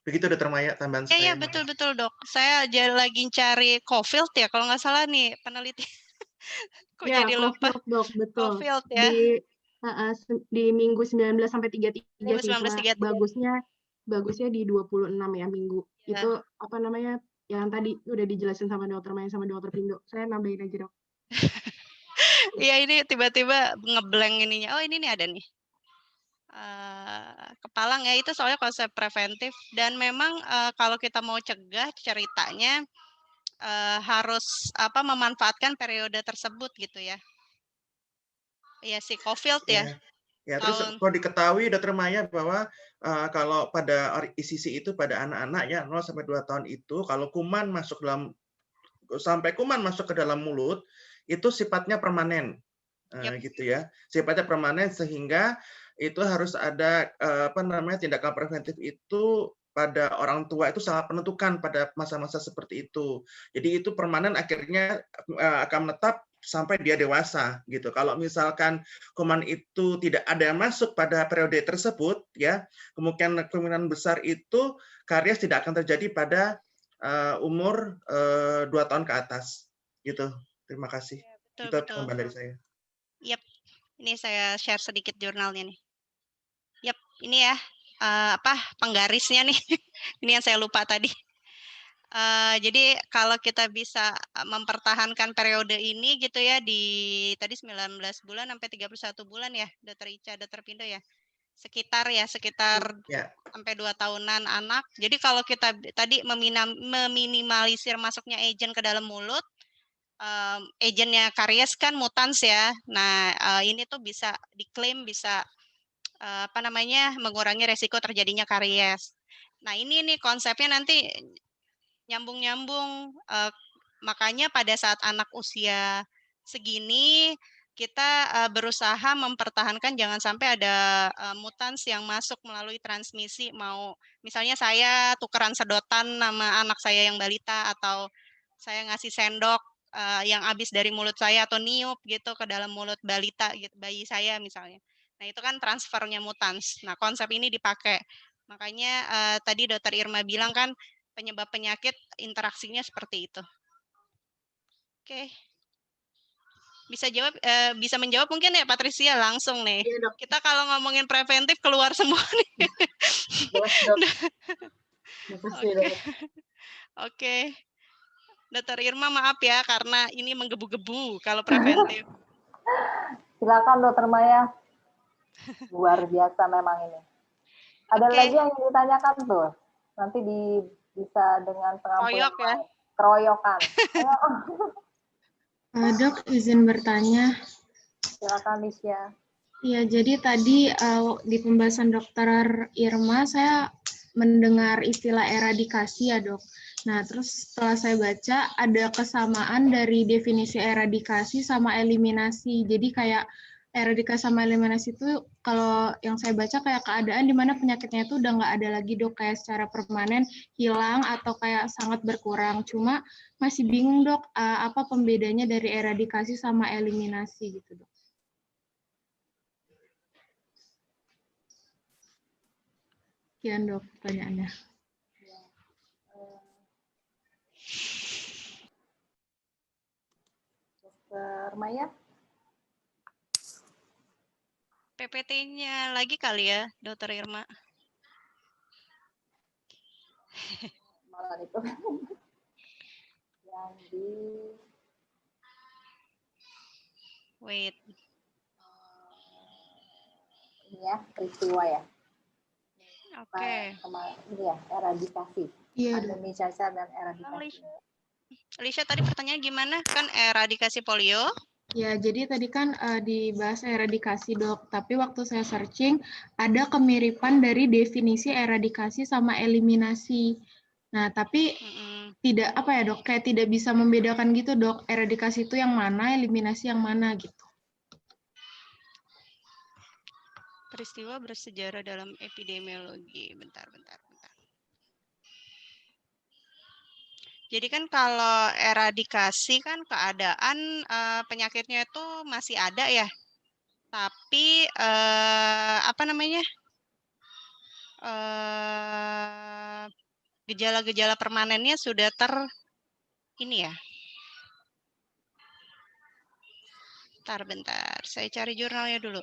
Begitu Dokter Maya tambahan saya. Iya betul Dok. Saya lagi cari Cofield ya kalau nggak salah nih peneliti. Kok ya, jadi lupa? Cofield Dok, betul. Cofield ya. Di minggu 19 sampai 33 minggu sih. 19, 33. Bagusnya di 26 ya minggu. Ya. Itu yang tadi udah dijelasin sama Dokter Maya sama Dokter Pindo. Saya nambahin aja Dok. Iya ini tiba-tiba ngeblank ininya. Oh ini nih ada nih. Kepalang ya, itu soalnya konsep preventif dan memang kalau kita mau cegah ceritanya harus memanfaatkan periode tersebut gitu ya. Iya si Cofield ya. Ya, terus perlu diketahui Dokter Maya bahwa kalau pada ECC itu pada anak-anak ya 0 sampai 2 tahun itu kalau kuman masuk dalam sampai kuman masuk ke dalam mulut itu sifatnya permanen, gitu ya. Sifatnya permanen sehingga itu harus ada tindakan preventif itu pada orang tua itu sangat menentukan pada masa-masa seperti itu. Jadi itu permanen akhirnya akan menetap sampai dia dewasa gitu. Kalau misalkan kuman itu tidak ada yang masuk pada periode tersebut ya, kemungkinan besar itu karies tidak akan terjadi pada umur 2 tahun ke atas gitu. Terima kasih. Itu tambahan dari saya. Yap, ini saya share sedikit jurnalnya nih. Yap, ini ya penggarisnya nih. Ini yang saya lupa tadi. Jadi kalau kita bisa mempertahankan periode ini gitu ya di tadi 19 bulan sampai 31 bulan ya, Dr. Ica, Dr. Pindo ya. Sekitar sampai 2 tahunan anak. Jadi kalau kita tadi meminimalisir masuknya agen ke dalam mulut, agennya karies kan mutans ya. Nah, ini tuh bisa diklaim bisa mengurangi resiko terjadinya karies. Nah, ini nih konsepnya nanti nyambung-nyambung. Makanya pada saat anak usia segini kita berusaha mempertahankan jangan sampai ada mutans yang masuk melalui transmisi. Mau misalnya saya tukeran sedotan sama anak saya yang balita atau saya ngasih sendok yang habis dari mulut saya atau niup gitu ke dalam mulut balita gitu, bayi saya misalnya. Nah, itu kan transfernya mutans. Nah, konsep ini dipakai. Makanya tadi Dr. Irma bilang kan penyebab penyakit interaksinya seperti itu. Oke. Bisa menjawab mungkin ya Patricia langsung nih. Ya, Dok. Kita kalau ngomongin preventif keluar semua nih. Jelas, Dok. Makasih, Dok. Oke. Dr. Irma maaf ya karena ini menggebu-gebu kalau preventif. Silakan Dr. Maya. Luar biasa memang ini. Ada lagi yang ditanyakan tuh. Nanti bisa dengan pengampunan keroyokan. Dok, izin bertanya. Silakan, Lisya. Iya, jadi tadi di pembahasan Dr. Irma, saya mendengar istilah eradikasi ya, Dok. Nah, terus setelah saya baca, ada kesamaan dari definisi eradikasi sama eliminasi. Jadi kayak eradikasi sama eliminasi itu, kalau yang saya baca kayak keadaan di mana penyakitnya itu udah nggak ada lagi, Dok, kayak secara permanen hilang atau kayak sangat berkurang. Cuma masih bingung, Dok, apa pembedanya dari eradikasi sama eliminasi gitu, Dok. Sekian, Dok, pertanyaannya. Dr. Maya? PPT-nya lagi kali ya, Dr. Irma. Malah itu. Yang di... Wait. Ini ya, peristiwa ya. Oke. Ini ya, eradikasi. Iya. Pandemi cacar dan eradikasi. Alicia, tadi pertanyaan gimana? Kan eradikasi polio? Ya, jadi tadi kan dibahas eradikasi, Dok. Tapi waktu saya searching, ada kemiripan dari definisi eradikasi sama eliminasi. Nah, tapi tidak, apa ya, Dok, kayak tidak bisa membedakan gitu, Dok. Eradikasi itu yang mana, eliminasi yang mana, gitu. Peristiwa bersejarah dalam epidemiologi. Bentar. Jadi kan kalau eradikasi kan keadaan penyakitnya itu masih ada ya, tapi gejala-gejala permanennya sudah ini ya. Bentar, saya cari jurnalnya dulu.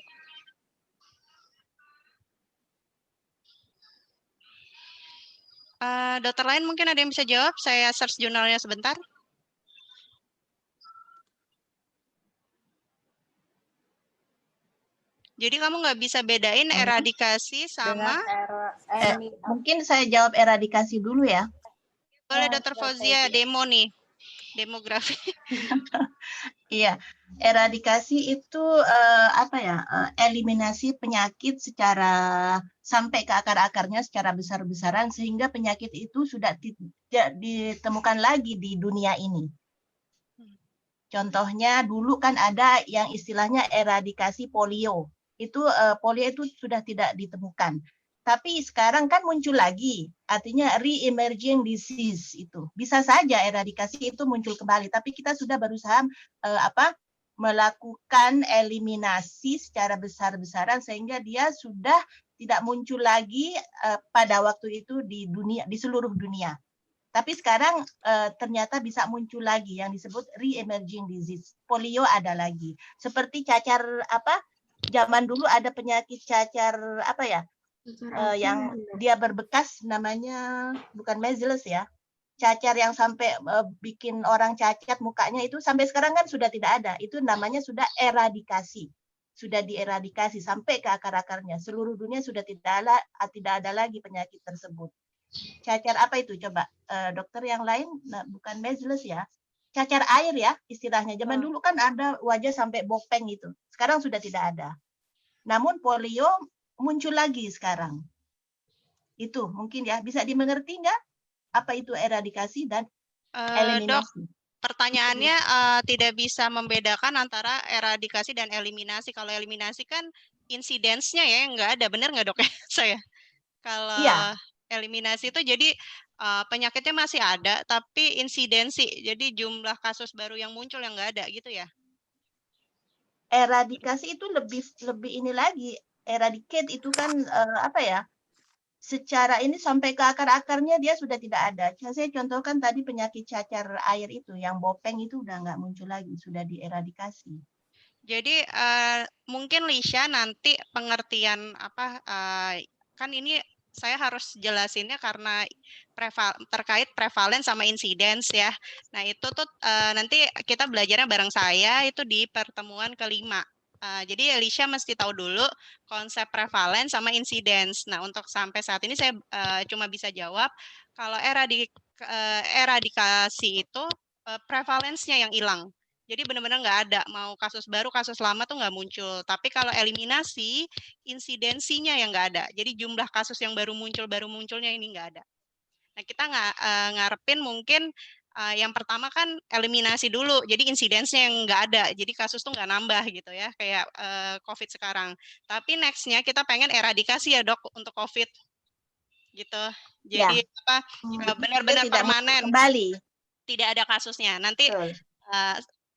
Dokter lain mungkin ada yang bisa jawab, saya search jurnalnya sebentar. Jadi kamu nggak bisa bedain eradikasi sama... Mungkin saya jawab eradikasi dulu ya. Boleh Dokter Fauzia, demo nih, demografi. Iya, eradikasi itu eliminasi penyakit secara sampai ke akar-akarnya secara besar-besaran sehingga penyakit itu sudah tidak ditemukan lagi di dunia ini. Contohnya dulu kan ada yang istilahnya eradikasi polio. Itu polio itu sudah tidak ditemukan. Tapi sekarang kan muncul lagi, artinya re-emerging disease itu. Bisa saja eradikasi itu muncul kembali, tapi kita sudah berusaha melakukan eliminasi secara besar-besaran sehingga dia sudah tidak muncul lagi pada waktu itu di seluruh dunia. Tapi sekarang ternyata bisa muncul lagi yang disebut re-emerging disease. Polio ada lagi. Seperti cacar zaman dulu ada penyakit cacar yang dia berbekas namanya bukan measles ya. Cacar yang sampai bikin orang cacat mukanya itu sampai sekarang kan sudah tidak ada. Itu namanya sudah eradikasi. Sudah dieradikasi sampai ke akar-akarnya. Seluruh dunia sudah tidak ada lagi penyakit tersebut. Cacar apa itu coba dokter yang lain? Nah, bukan measles ya, cacar air ya istilahnya. Zaman dulu kan ada wajah sampai bopeng itu, sekarang sudah tidak ada. Namun polio muncul lagi sekarang. Itu mungkin ya bisa dimengerti nggak apa itu eradikasi dan eliminasi? Dok, pertanyaannya tidak bisa membedakan antara eradikasi dan eliminasi. Kalau eliminasi kan insidensnya ya yang nggak ada, benar nggak dok ya saya? Kalau eliminasi itu jadi penyakitnya masih ada, tapi insidensi, jadi jumlah kasus baru yang muncul yang nggak ada gitu ya? Eradikasi itu lebih ini lagi, eradicate itu kan secara ini sampai ke akar-akarnya dia sudah tidak ada. Saya contohkan tadi penyakit cacar air itu, yang bopeng itu udah nggak muncul lagi, sudah dieradikasi. Jadi mungkin Lisha nanti pengertian kan ini saya harus jelasinnya karena terkait prevalen sama insidence ya. Nah itu tuh nanti kita belajarnya bareng saya itu di pertemuan kelima. Jadi Lisha mesti tahu dulu konsep prevalen sama insidence. Nah untuk sampai saat ini saya cuma bisa jawab kalau eradikasi itu prevalensinya yang hilang. Jadi benar-benar nggak ada, mau kasus baru, kasus lama tuh nggak muncul. Tapi kalau eliminasi, insidensinya yang nggak ada. Jadi jumlah kasus yang baru munculnya ini nggak ada. Nah kita ngarepin mungkin yang pertama kan eliminasi dulu, jadi insidensinya yang nggak ada. Jadi kasus tuh nggak nambah gitu ya, kayak COVID sekarang. Tapi nextnya kita pengen eradikasi ya dok untuk COVID. Gitu. Jadi benar-benar permanen. Kembali. Tidak ada kasusnya. Nanti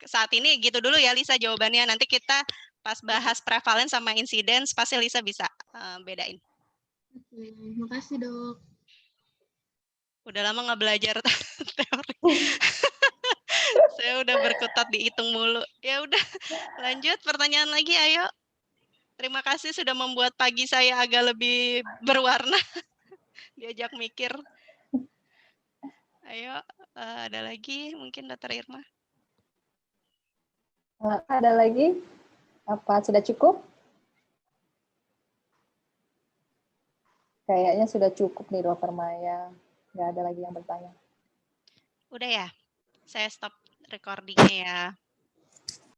saat ini gitu dulu ya Lisa jawabannya. Nanti kita pas bahas prevalen sama insidence pasti Lisa bisa bedain. Oke, makasih dok. Udah lama nggak belajar teori. Saya udah berkutat dihitung mulu. Ya udah lanjut pertanyaan lagi ayo. Terima kasih sudah membuat pagi saya agak lebih berwarna. Diajak mikir. Ayo ada lagi mungkin Dr. Irma. Ada lagi? Apa sudah cukup? Kayaknya sudah cukup nih Dr. Maya. Nggak ada lagi yang bertanya. Udah ya? Saya stop recordingnya ya.